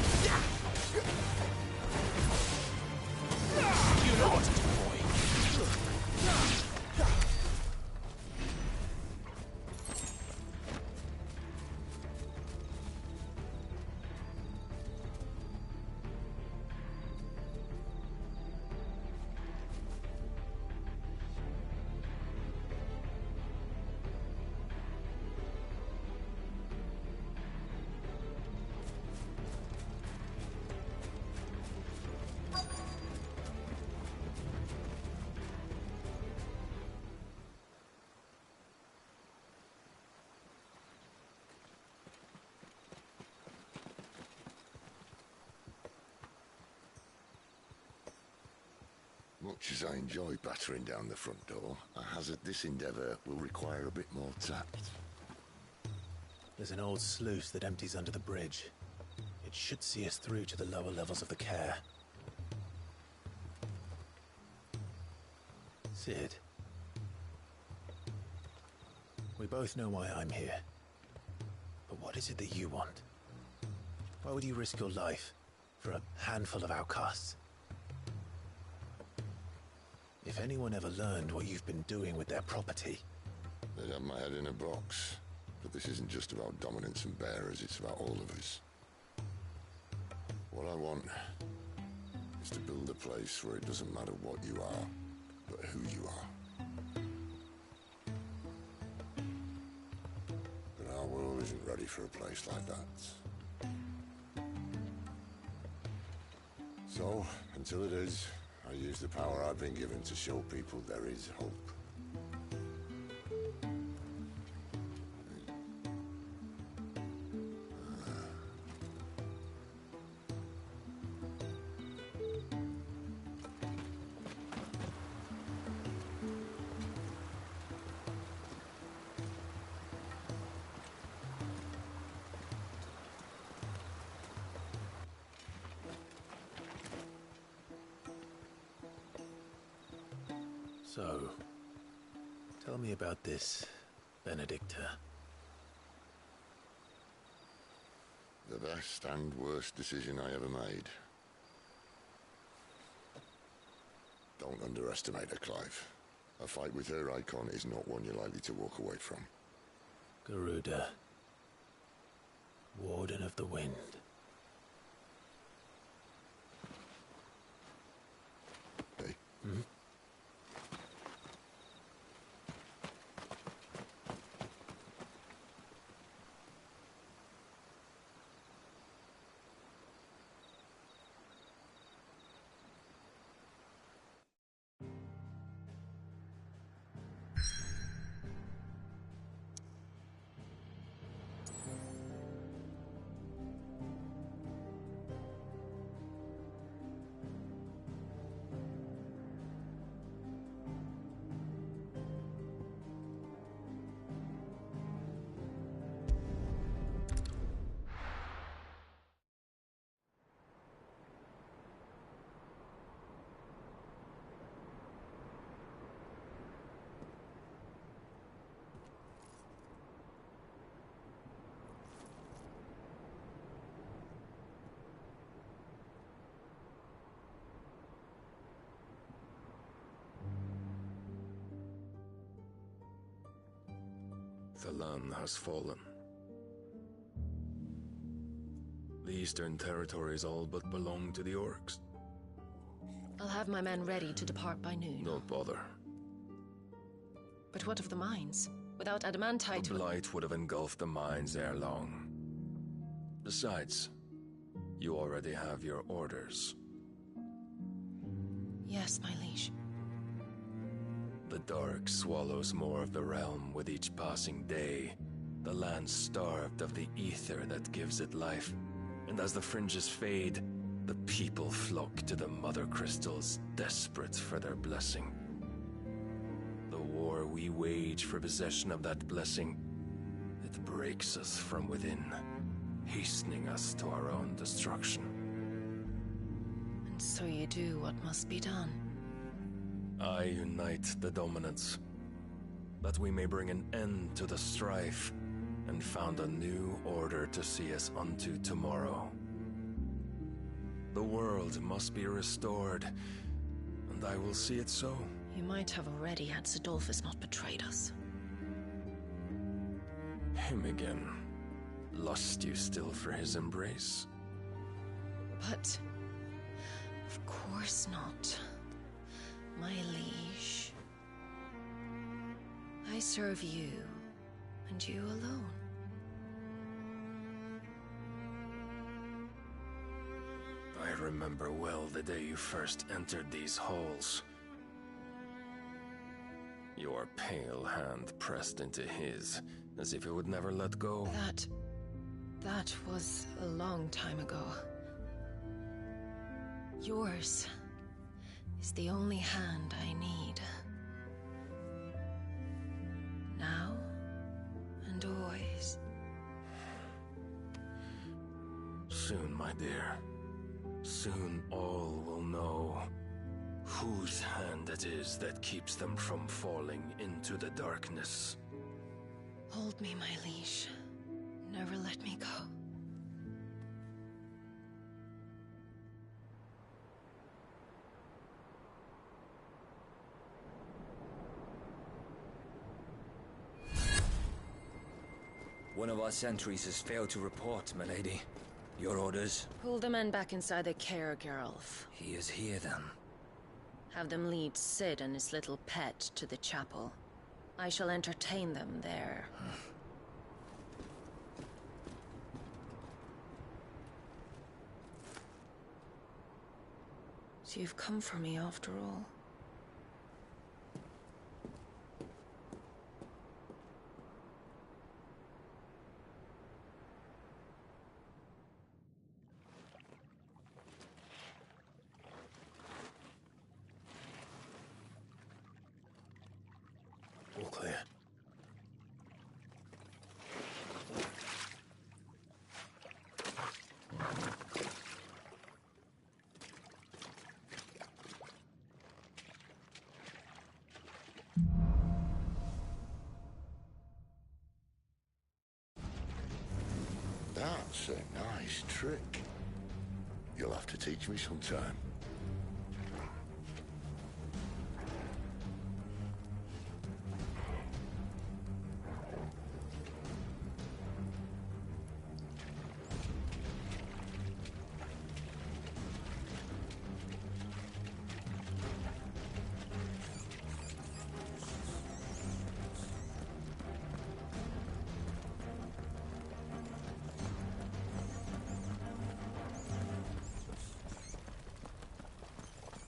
You know what to do, boy. Much as I enjoy battering down the front door, I hazard this endeavour will require a bit more tact. There's an old sluice that empties under the bridge. It should see us through to the lower levels of the care. Sid. We both know why I'm here. But what is it that you want? Why would you risk your life for a handful of outcasts? If anyone ever learned what you've been doing with their property... They'd have my head in a box. But this isn't just about dominance and bearers, it's about all of us. What I want is to build a place where it doesn't matter what you are, but who you are. But our world isn't ready for a place like that. So, until it is, I use the power I've been given to show people there is hope. So, tell me about this, Benedicta. The best and worst decision I ever made. Don't underestimate her, Clive. A fight with her icon is not one you're likely to walk away from. Garuda. Warden of the Wind. Hey? Hmm? The land has fallen. The eastern territories all but belong to the orcs. I'll have my men ready to depart by noon. Don't bother. But what of the mines? Without adamantite... The blight would have engulfed the mines ere long. Besides, you already have your orders. Yes, my liege. The dark swallows more of the realm with each passing day. The land starved of the ether that gives it life. And as the fringes fade, the people flock to the mother crystals, desperate for their blessing. The war we wage for possession of that blessing, it breaks us from within, hastening us to our own destruction. And so you do what must be done. I unite the dominants, that we may bring an end to the strife, and found a new order to see us unto tomorrow. The world must be restored, and I will see it so. You might have already had Sidolphus not betrayed us. Him again. Lust you still for his embrace? But... of course not. My liege. I serve you, and you alone. I remember well the day you first entered these halls. Your pale hand pressed into his, as if it would never let go. That was a long time ago. Yours is the only hand I need. Now and always. Soon, my dear. Soon all will know whose hand it is that keeps them from falling into the darkness. Hold me, my liege. Never let me go. One of our sentries has failed to report, milady. Your orders? Pull the men back inside the care, Geralf. He is here, then. Have them lead Sid and his little pet to the chapel. I shall entertain them there. So you've come for me after all. All clear. That's a nice trick. You'll have to teach me sometime.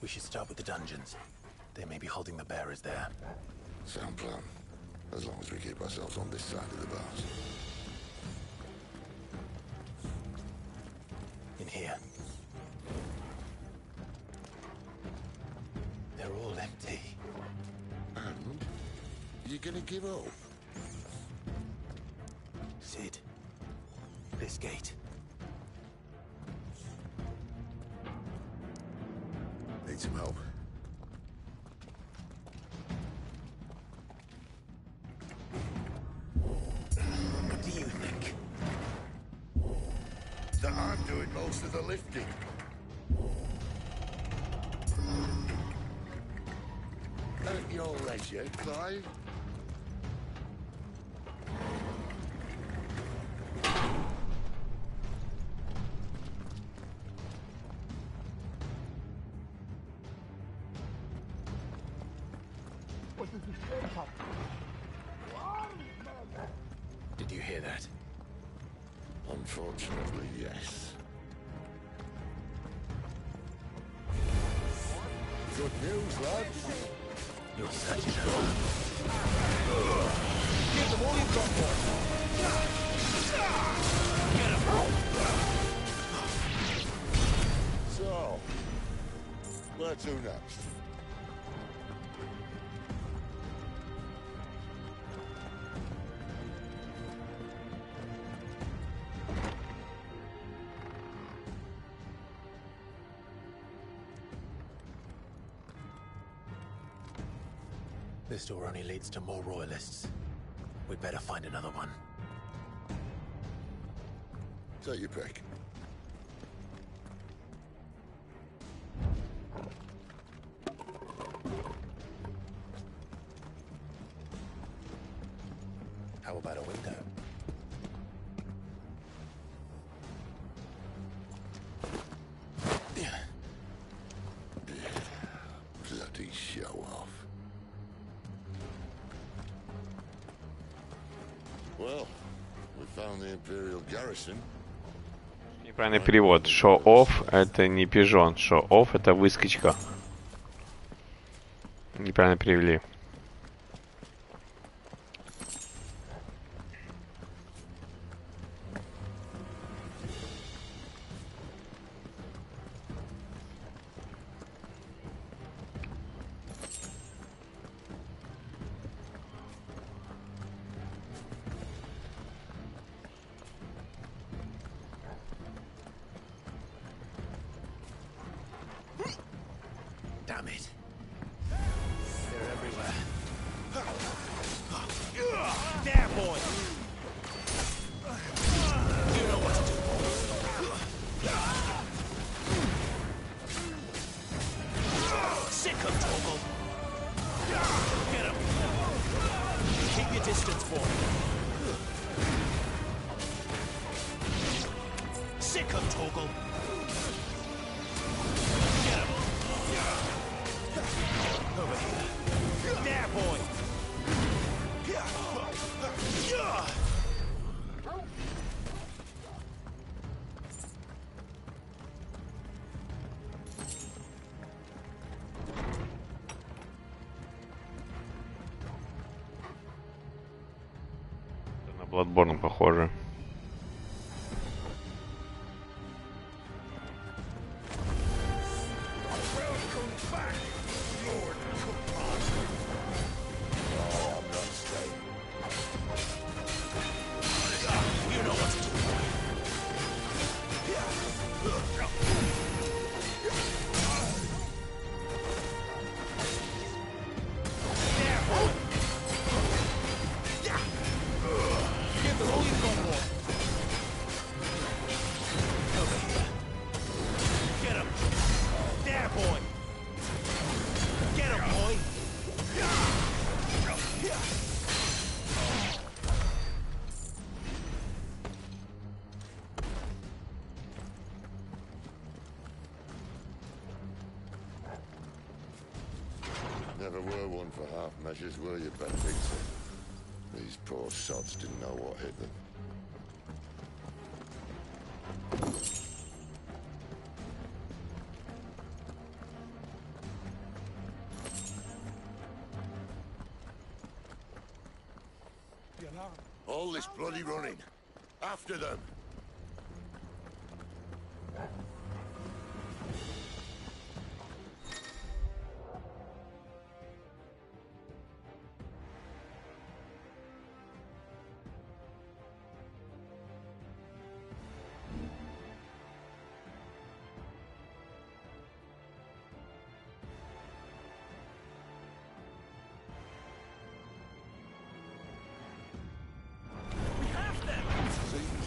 We should start with the dungeons. They may be holding the bearers there. Sound plan. As long as we keep ourselves on this side of the bars. In here. They're all empty. And? You gonna give up? Sid. This gate. Need some help. What do you think? That I'm doing most of the lifting. At your leisure, Clive. Did you hear that? Unfortunately, yes. Good news, lads. You're such an hell. Give them all you've got, boys. So, where to next? This door only leads to more royalists. We'd better find another one. Take your pick. How about a window? Bloody show off. Well, we found the Imperial garrison. Неправильный перевод. Show-off это не пижон. Show-off это выскочка. Неправильно перевели. boy. You know what to do, boy. Sick of Toggle. Get him. Keep your distance, boy. Sick of Toggle. Get him. Over here. There, boy. На Bloodborne похоже. Never were one for half measures, were you, Benedicta? These poor sods didn't know what hit them. All this bloody running. After them.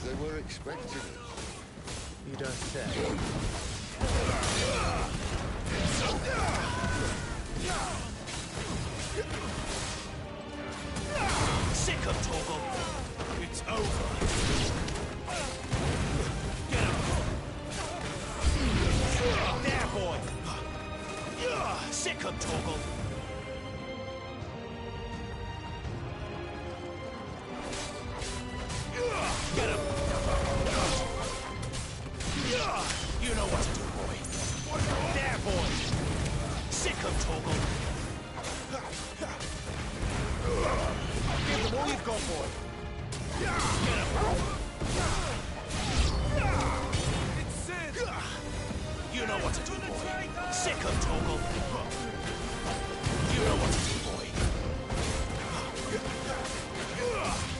They were expecting it. You don't say. Sick of Toggle. It's over. Get him. There, boy. Sick of Toggle. Get him. You know what to do, boy. There, boy. Sick of Toggle. Give them all you've got, boy. Get him. It's Sid. You know what to do, boy. Sick of Toggle. You know what to do, boy.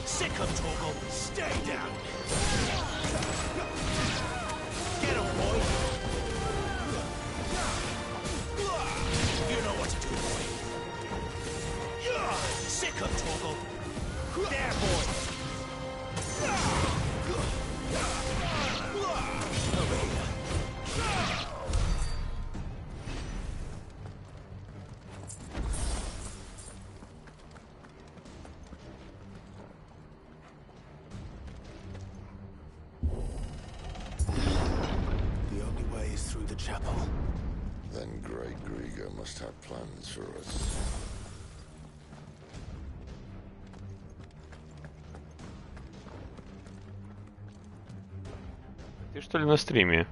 Sick of Toggle. Stay down. Get him, boy. You know what to do, boy. Sick of Toggle. There, boy. Over here. The only way is through the chapel. Then Great Grieger must have plans for us. Ты что ли на стриме?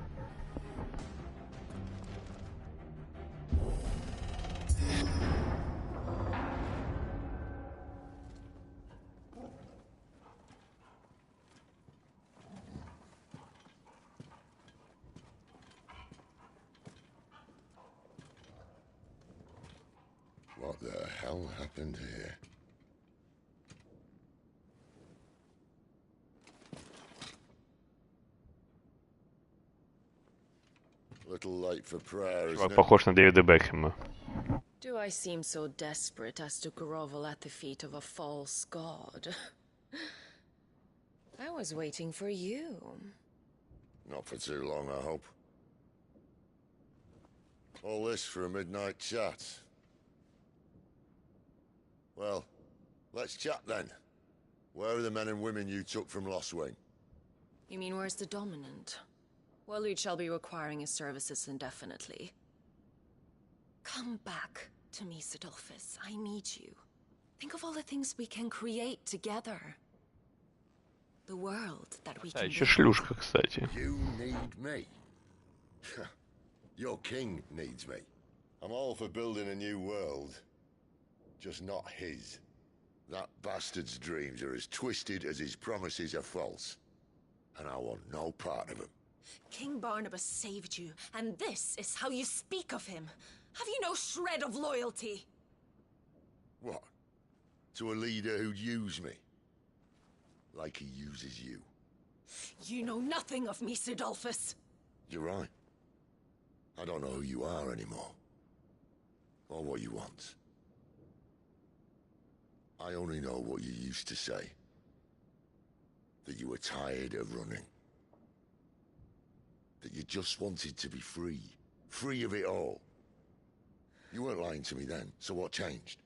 What the hell happened here? Little late for prayer, isn't Чувак it? похож на Дэвида Бекхэма. Do I seem so desperate as to grovel at the feet of a false god? I was waiting for you. Not for too long, I hope. All this for a midnight chat. Well, let's chat then. Where are the men and women you took from Lost Wing? You mean where's the dominant? Well, you shall be requiring his services indefinitely. Come back to me, Sidolphus. I need you. Think of all the things we can create together. The world that we can еще шлюшка, кстати. You need me. Your king needs me. I'm all for building a new world. Just not his. That bastard's dreams are as twisted as his promises are false. And I want no part of them. King Barnabas saved you, and this is how you speak of him. Have you no shred of loyalty? What? To a leader who'd use me? Like he uses you. You know nothing of me, Sidolphus. You're right. I don't know who you are anymore. Or what you want. I only know what you used to say. That you were tired of running. That you just wanted to be free. Free of it all. You weren't lying to me then, so what changed?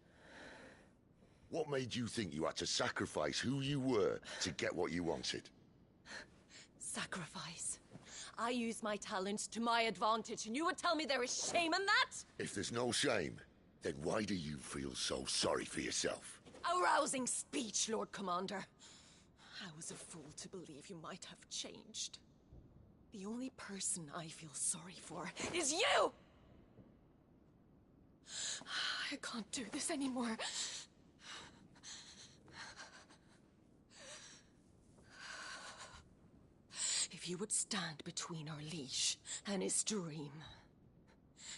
What made you think you had to sacrifice who you were to get what you wanted? Sacrifice. I use my talents to my advantage, and you would tell me there is shame in that? If there's no shame, then why do you feel so sorry for yourself? A rousing speech, Lord Commander. I was a fool to believe you might have changed. The only person I feel sorry for is you! I can't do this anymore. If you would stand between our liege and his dream,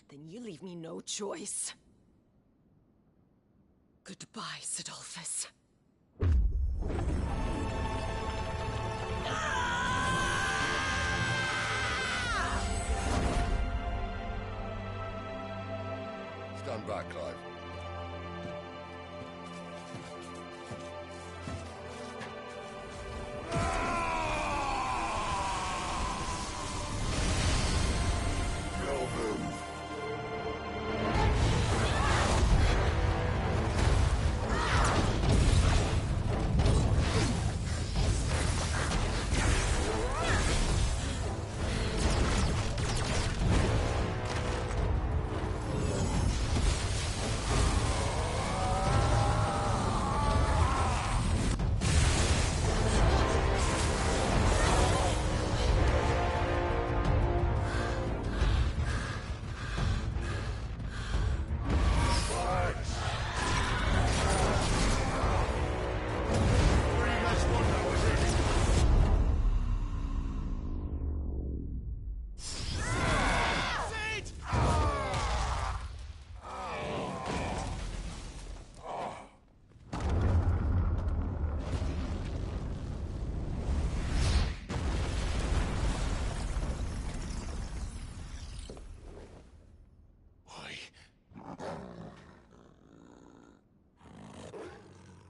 then you leave me no choice. Goodbye, Sidolphus. Stand back, Clive.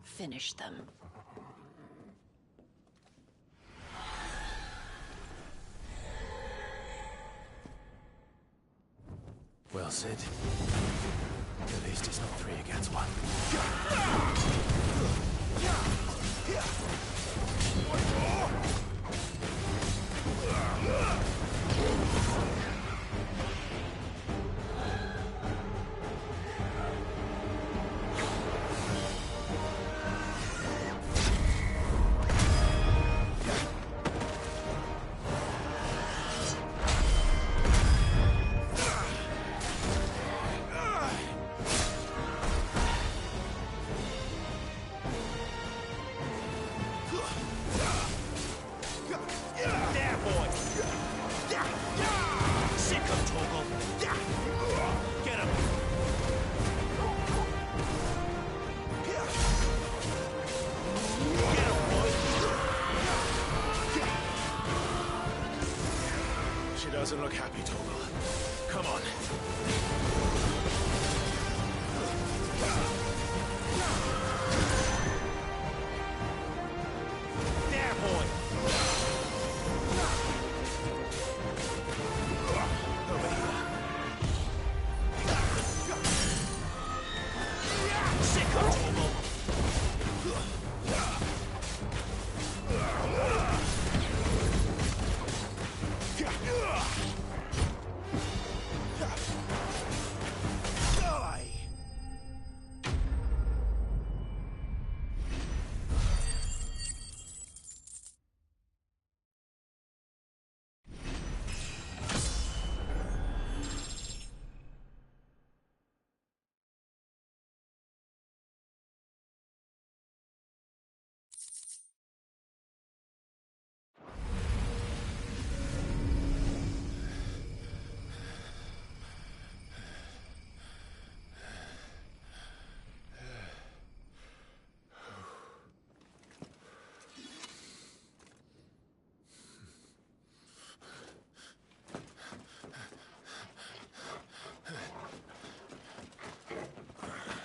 Finish them. Well, Sid. At least it's not 3 against 1. Doesn't look happy, Torgal. Come on.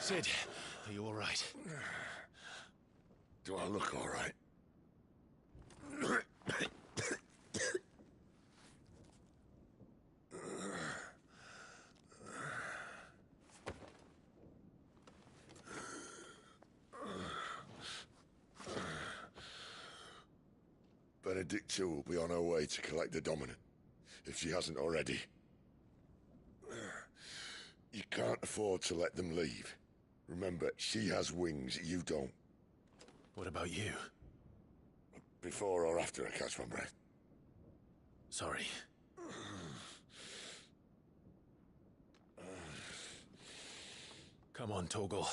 Sid, are you all right? Do I look all right? Benedicta will be on her way to collect the Dominant, if she hasn't already. You can't afford to let them leave. Remember, she has wings, you don't. What about you? Before or after I catch my breath? Sorry. Come on, Torgal.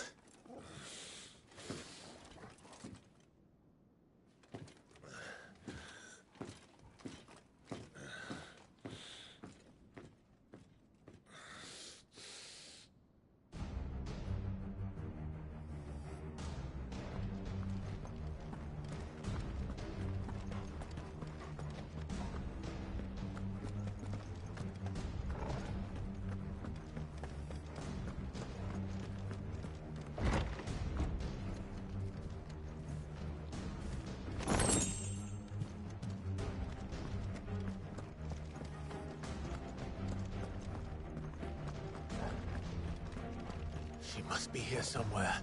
She must be here somewhere.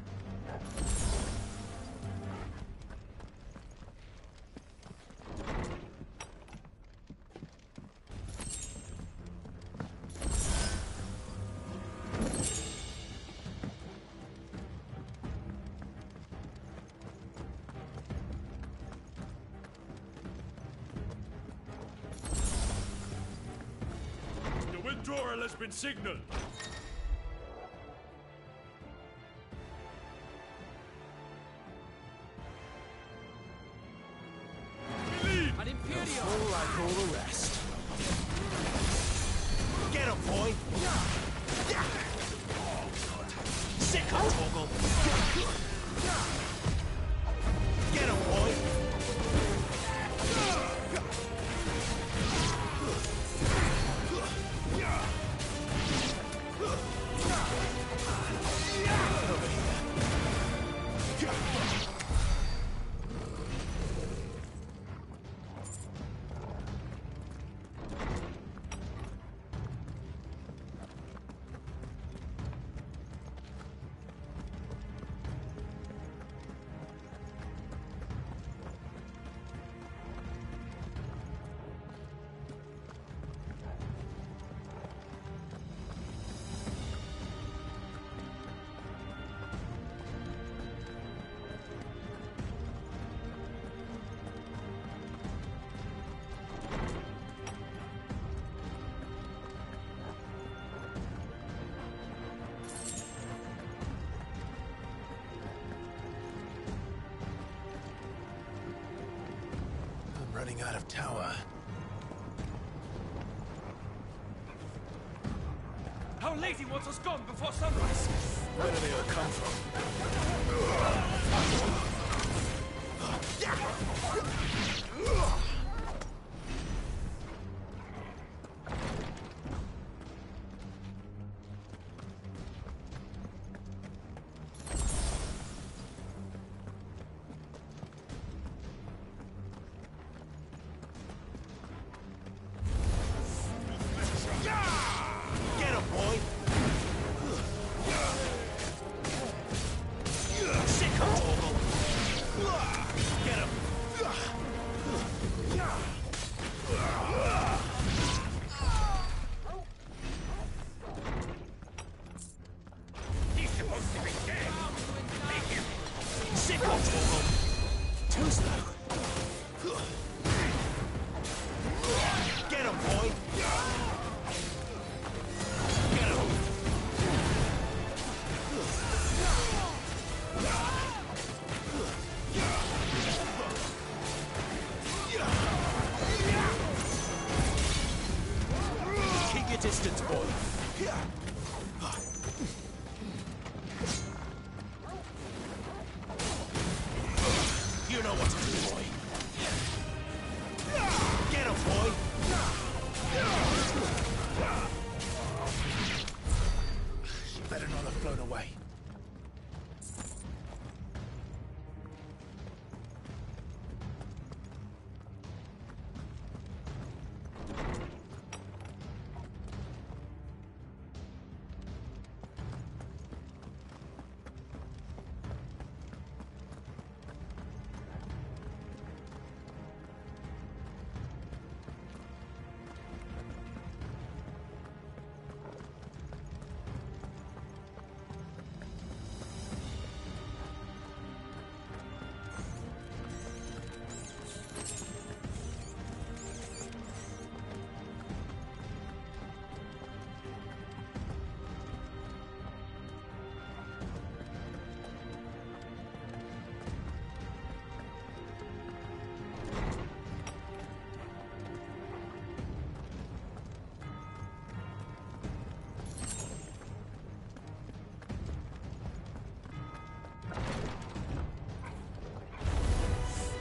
The withdrawal has been signaled. Full like all the rest. Get him, boy! Sick on Torgal! Get him, boy! Running out of tower. Our lady wants us gone before sunrise. Where do they all come from? Get him, boy! Sick of Torgal! Get him! He's supposed to be dead. Take him. Sick of Torgal! Too slow. Get him, boy! Keep your distance, boy. You know what to do, boy. Get him, boy. She better not have flown away.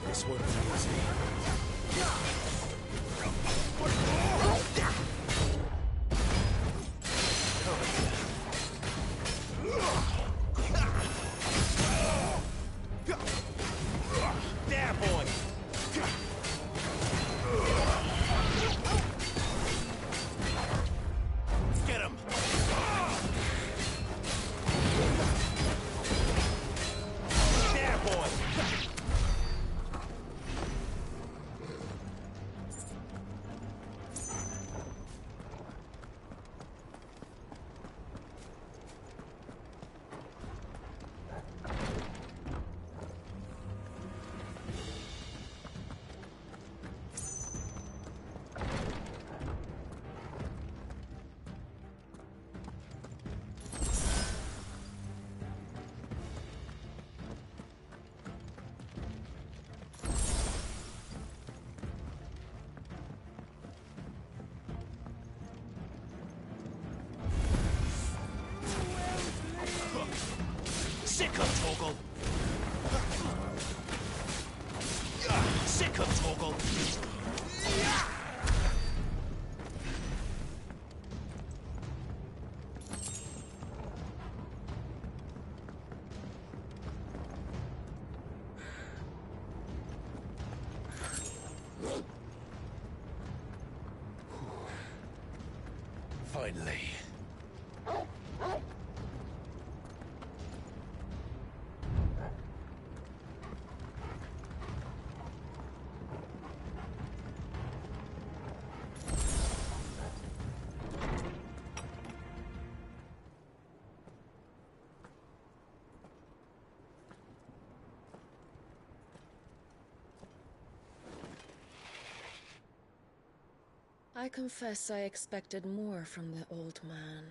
This won't be easy. There, boy! Get him! There, boy! Sick of Torgal! Sick of Torgal! Finally. I confess I expected more from the old man.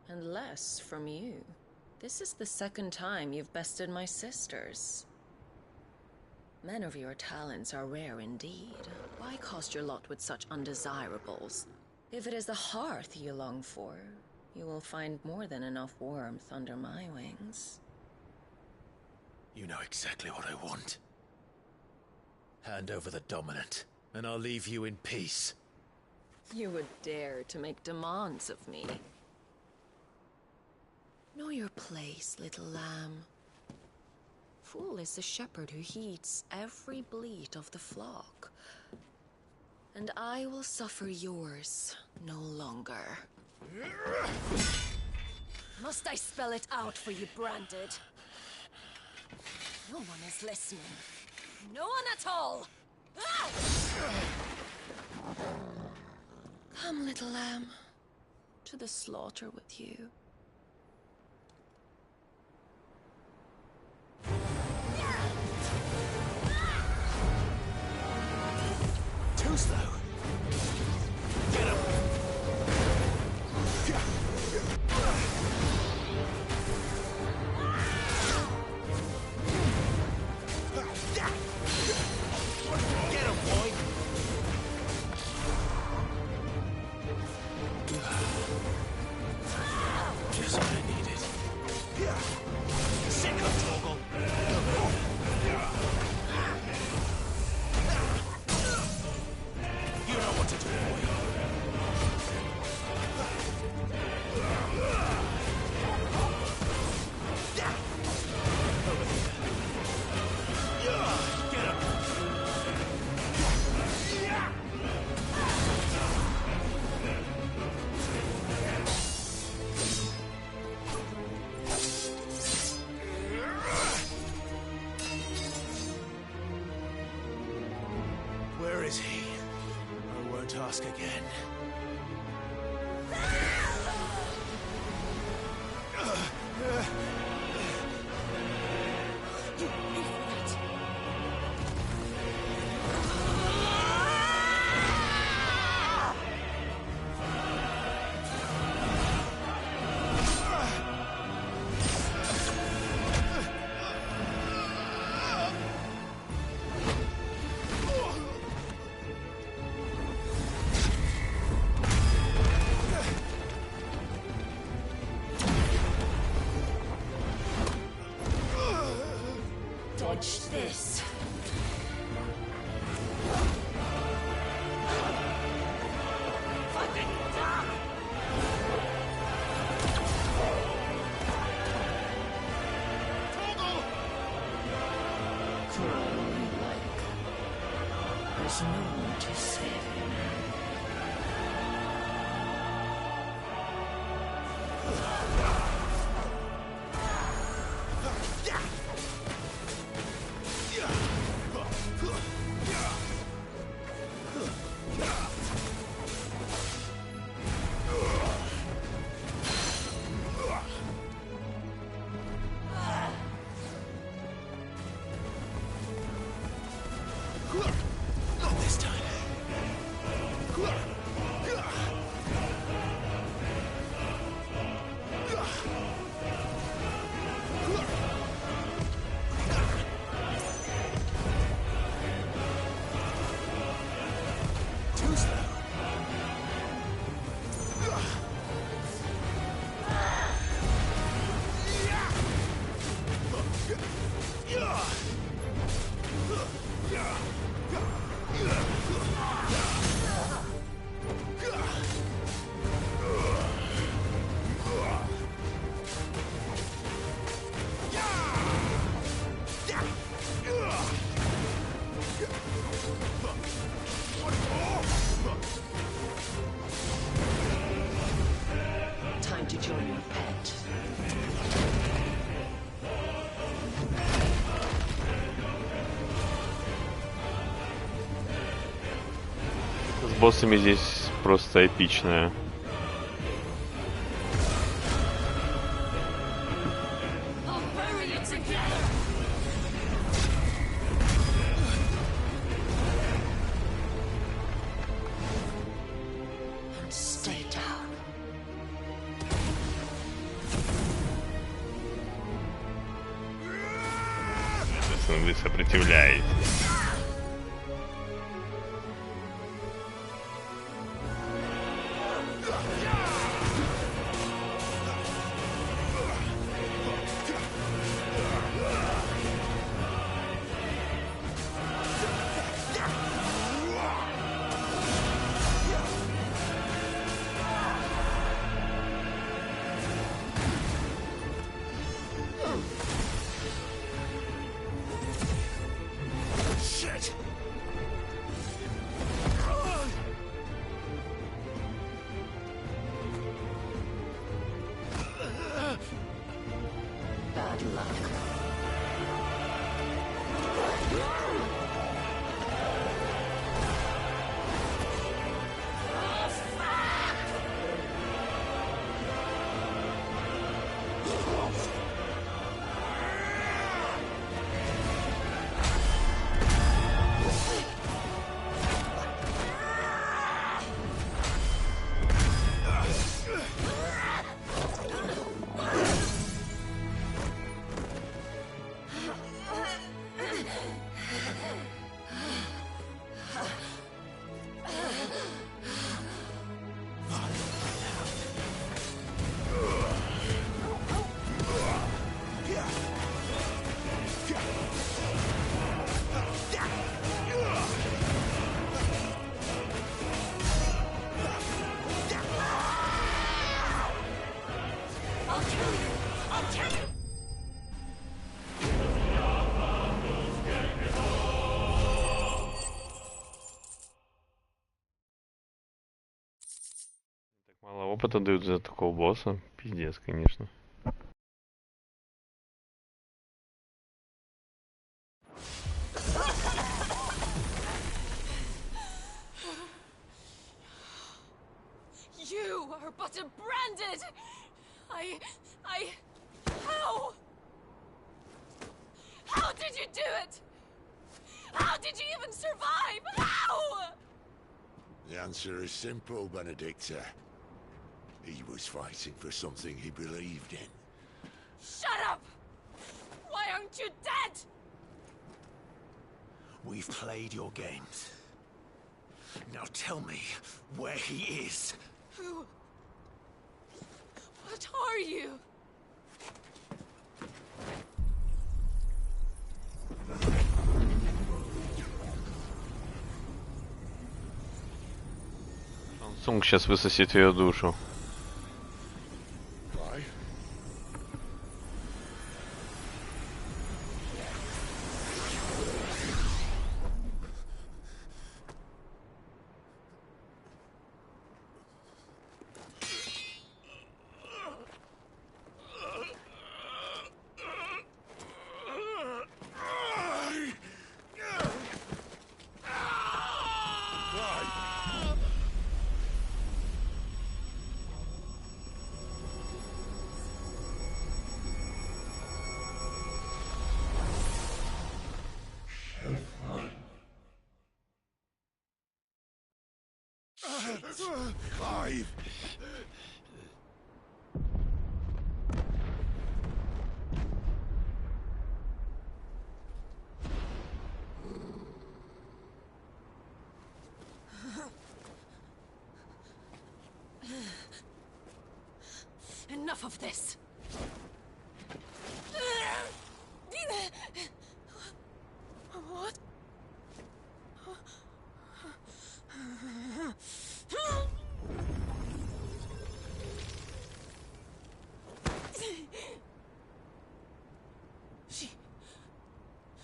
And less from you. This is the second time you've bested my sisters. Men of your talents are rare indeed. Why cast your lot with such undesirables? If it is the hearth you long for, you will find more than enough warmth under my wings. You know exactly what I want. Hand over the dominant, and I'll leave you in peace. You would dare to make demands of me. Know your place, little lamb. Fool is the shepherd who heeds every bleat of the flock. And I will suffer yours no longer. Must I spell it out for you, Branded? No one is listening. No one at all! Ah! Come, little lamb, to the slaughter with you. Too slow. Get him! Get him, boy! Just what I needed. Sick of Torgal! You know what to do, boy. Over here. Get him! Where is he? I won't ask again. Dodge this. Fucking duck! Crawl you like. There's no one to save you now. Not this time. Too slow. Time to join your pet. С боссами здесь просто эпичная. I'll bury you together. And stay down. Вы сопротивляетесь. Shit! Bad luck. I'll kill you! I'll kill you! Мало опыта дают за такого босса. Пиздец, конечно. You are but a branded. How? How did you do it? How did you even survive? How? The answer is simple, Benedicta. He was fighting for something he believed in. Shut up! Why aren't you dead? We've played your games. Now tell me where he is. Who? What are you? Сумка сейчас высосет ее душу. Clive! Enough of this. What?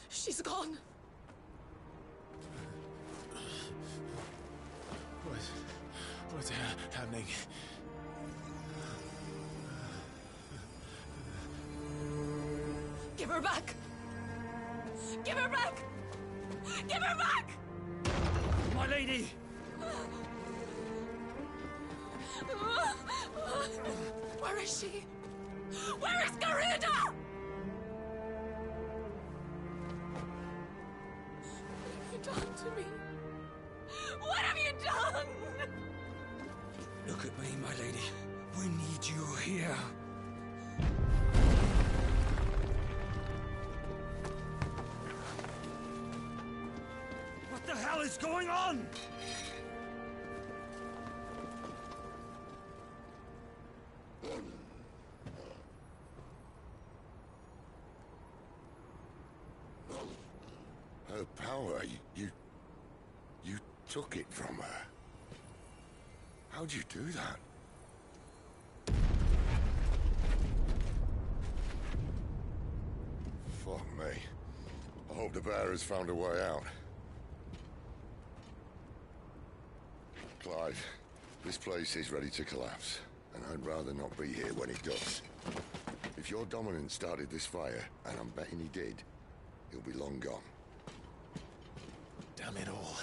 She's gone. What's happening? Give her back! Give her back! Give her back! My lady! Where is she? Where is Garuda? What have you done to me? What have you done? Look at me, my lady. We need you here. What the hell is going on? Her power, you took it from her. How'd you do that? Fuck me. I hope the bearer's found a way out. Clive, this place is ready to collapse, and I'd rather not be here when it does. If your dominant started this fire, and I'm betting he did, he'll be long gone. Damn it all.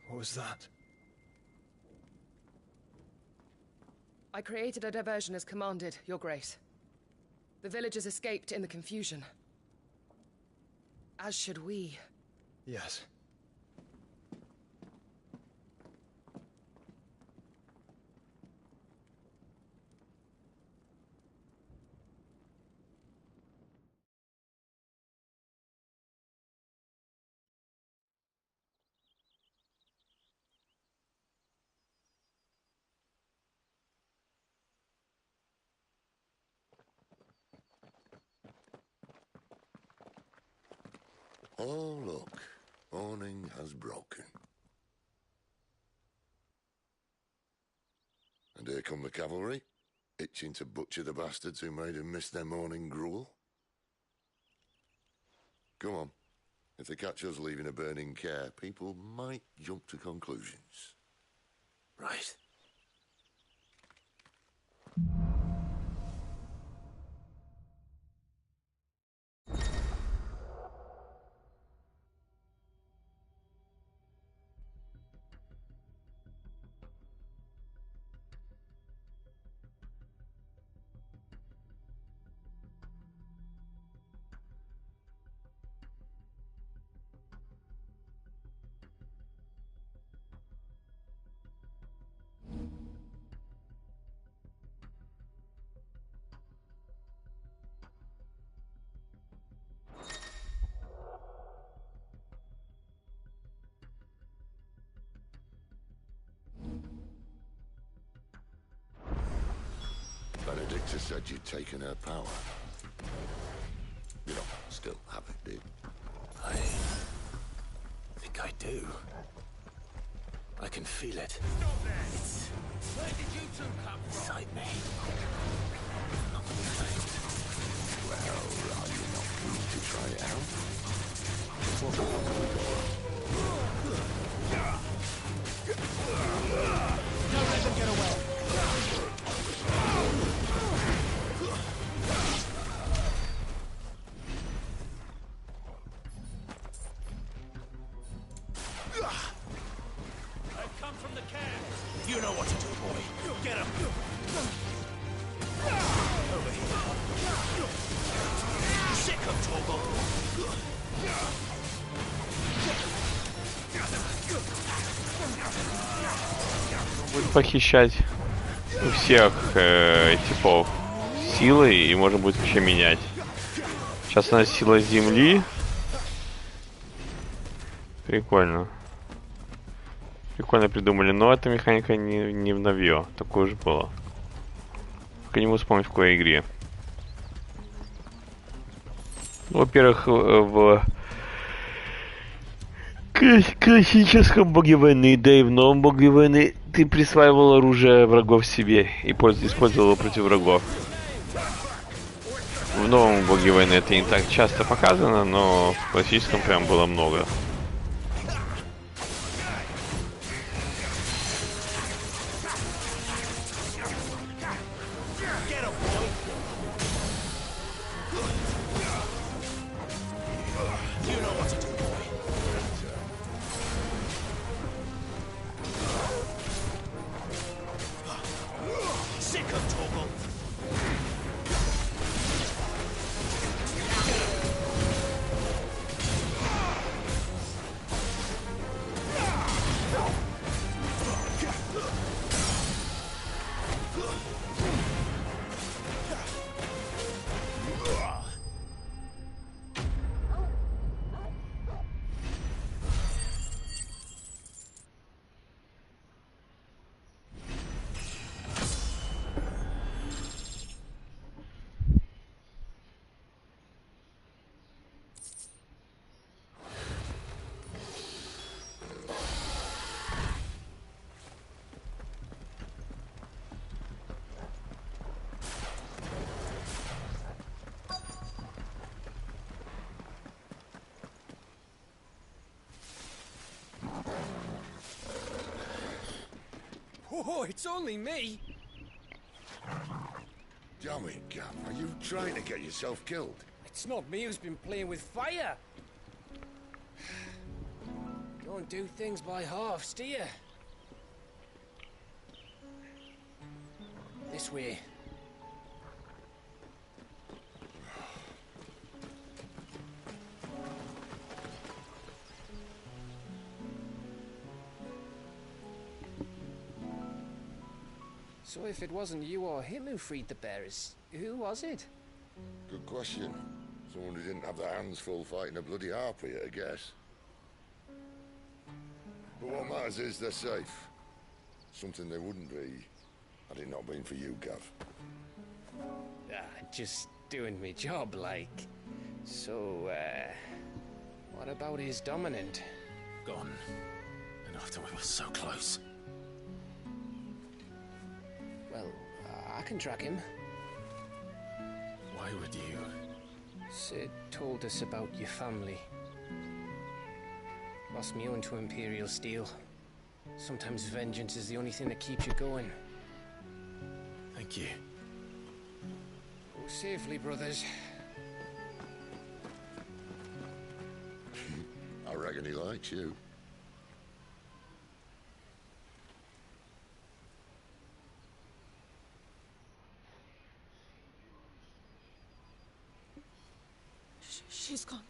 What was that? I created a diversion as commanded, Your Grace. The villagers escaped in the confusion. As should we. Yes. Oh, look. Morning has broken. And here come the cavalry, itching to butcher the bastards who made them miss their morning gruel. Come on. If they catch us leaving a burning care, people might jump to conclusions. Right. Victor said you'd taken her power. You don't still have it, do you? I think I do. I can feel it. It's Where did you two come from? inside me. Well, are you not keen to try it out? Don't let them get away. I've come from the camp. You know what to do, boy. Get him. Over here. Sick of Torgal. Будет похищать у всех типов силы и можно будет вообще менять. Сейчас у нас сила земли. Прикольно. Прикольно придумали, но эта механика не в новье. Такое же было. Только не могу вспомнить в какой игре. Ну, во-первых, в классическом боге войны, да и в новом боге войны ты присваивал оружие врагов себе и использовал его против врагов. В новом боге войны это не так часто показано, но в классическом прям было много. Oh, it's only me. Damn it, Gav. Are you trying to get yourself killed? It's not me who's been playing with fire. Don't do things by halves, do you? This way. So if it wasn't you or him who freed the bearers, who was it? Good question. Someone who didn't have their hands full fighting a bloody harpy, I guess. But what matters is they're safe. Something they wouldn't be had it not been for you, Gav. Just doing my job, like. So, what about his dominant? Gone. And after we were so close. Well, I can track him. Why would you? Sid told us about your family. Lost me own to Imperial Steel. Sometimes vengeance is the only thing that keeps you going. Thank you. Go safely, brothers. I reckon he likes you. She's gone.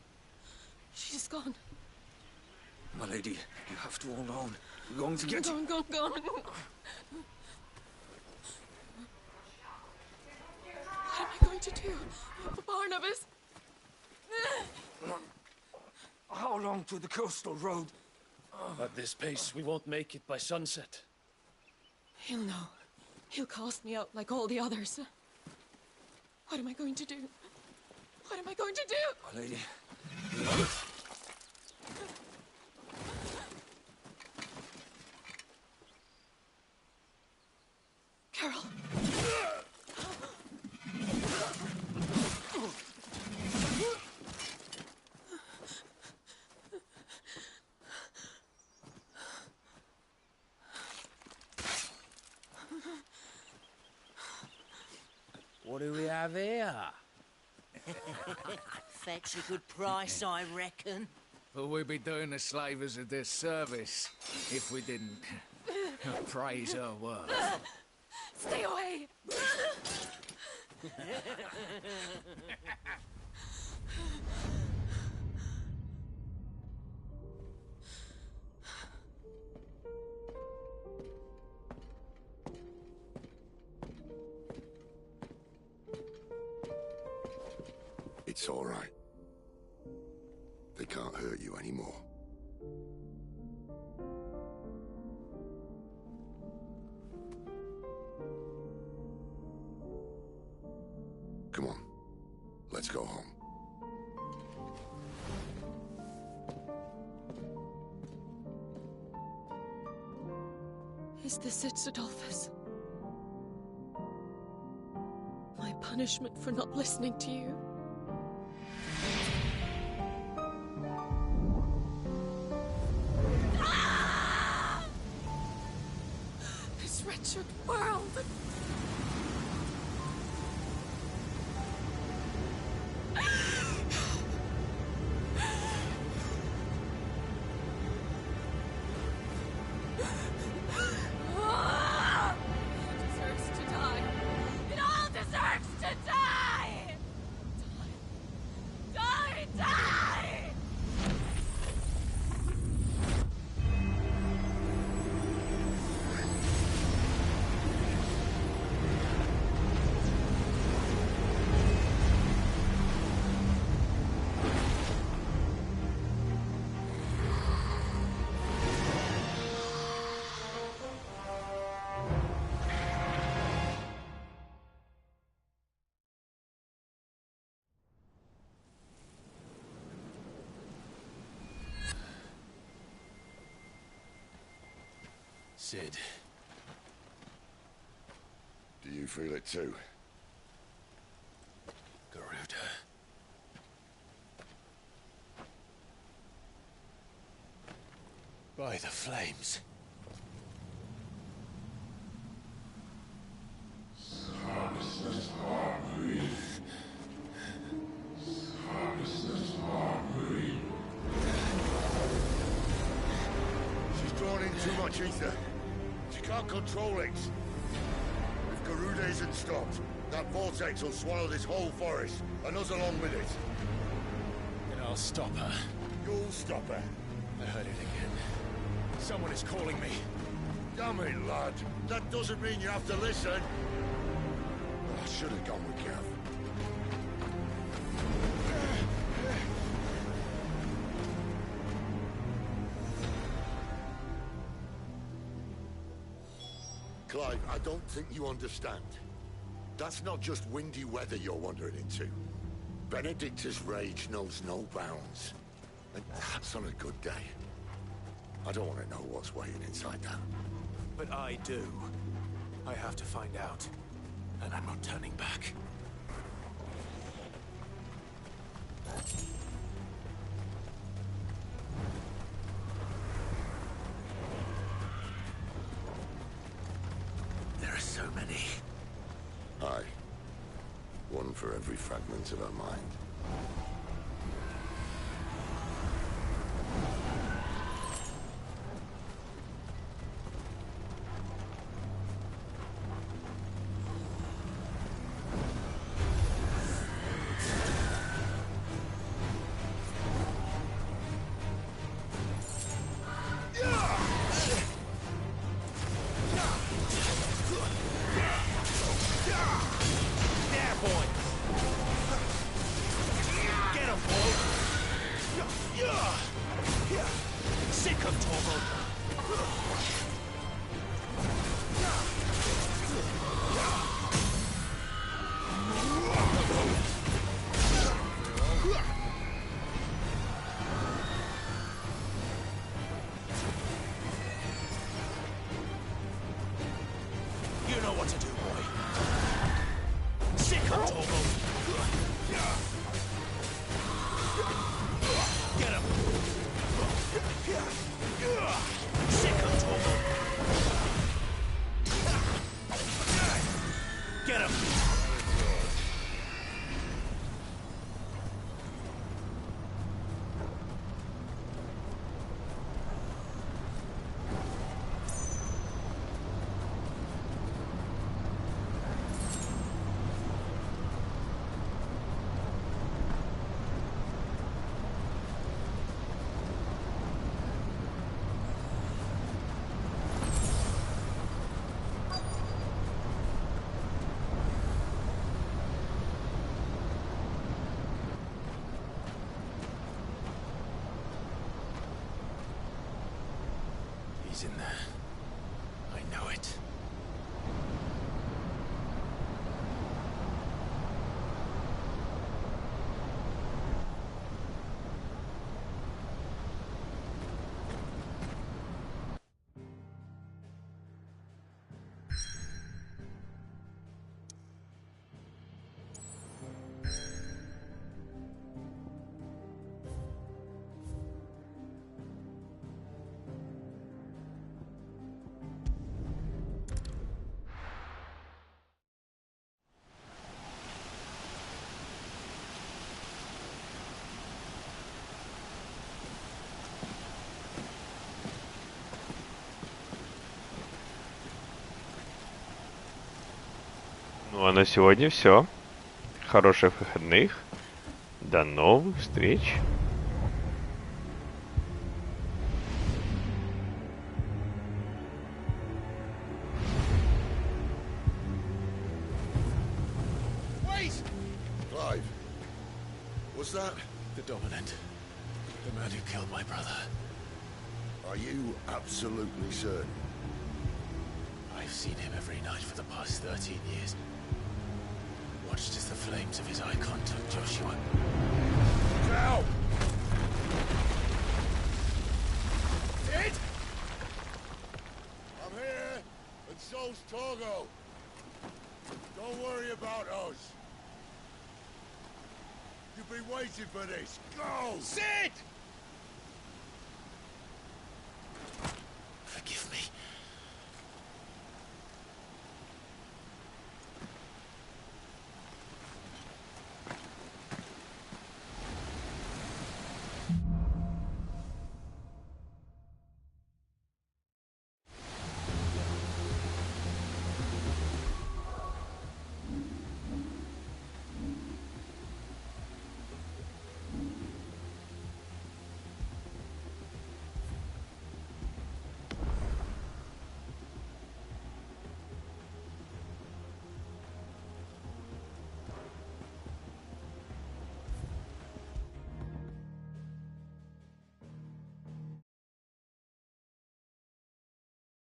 She's gone. My lady, you have to hold on. We're going to get Gone, gone, gone. What am I going to do? Barnabas? How long to the coastal road? At this pace, we won't make it by sunset. He'll know. He'll cast me out like all the others. What am I going to do? What am I going to do? My lady. Carol. What do we have here? Fetch a good price, I reckon. But we'd be doing the slavers a disservice if we didn't praise her work. Stay away! It's all right. They can't hurt you anymore. Come on. Let's go home. Is this it, Adolphus? My punishment for not listening to you? This wretched world! Deserves to die. It all deserves to die! Die! Die! Sid. Do you feel it too? Garuda. By the flames. She's drawn in too much ether. She can't control it. If Garuda isn't stopped, that vortex will swallow this whole forest, and us along with it. Then I'll stop her. You'll stop her. I heard it again. Someone is calling me. Damn it, lad. That doesn't mean you have to listen. I should have gone with Gav. Clive, I don't think you understand. That's not just windy weather you're wandering into. Benedicta's rage knows no bounds. And that's on a good day. I don't want to know what's waiting inside that. But I do. I have to find out. And I'm not turning back. There are so many. Aye. One for every fragment of her mind. There, boy! Ну а на сегодня все. Хороших выходных. До новых встреч. Wait! Clive. Was that? The Dominant. The man who killed my brother. Are you absolutely certain? I've seen him every night for the past 13 years. Watched as the flames of his icon took Joshua. Now! Sid! I'm here, and so's Torgo. Don't worry about us. You've been waiting for this. Go! Sid!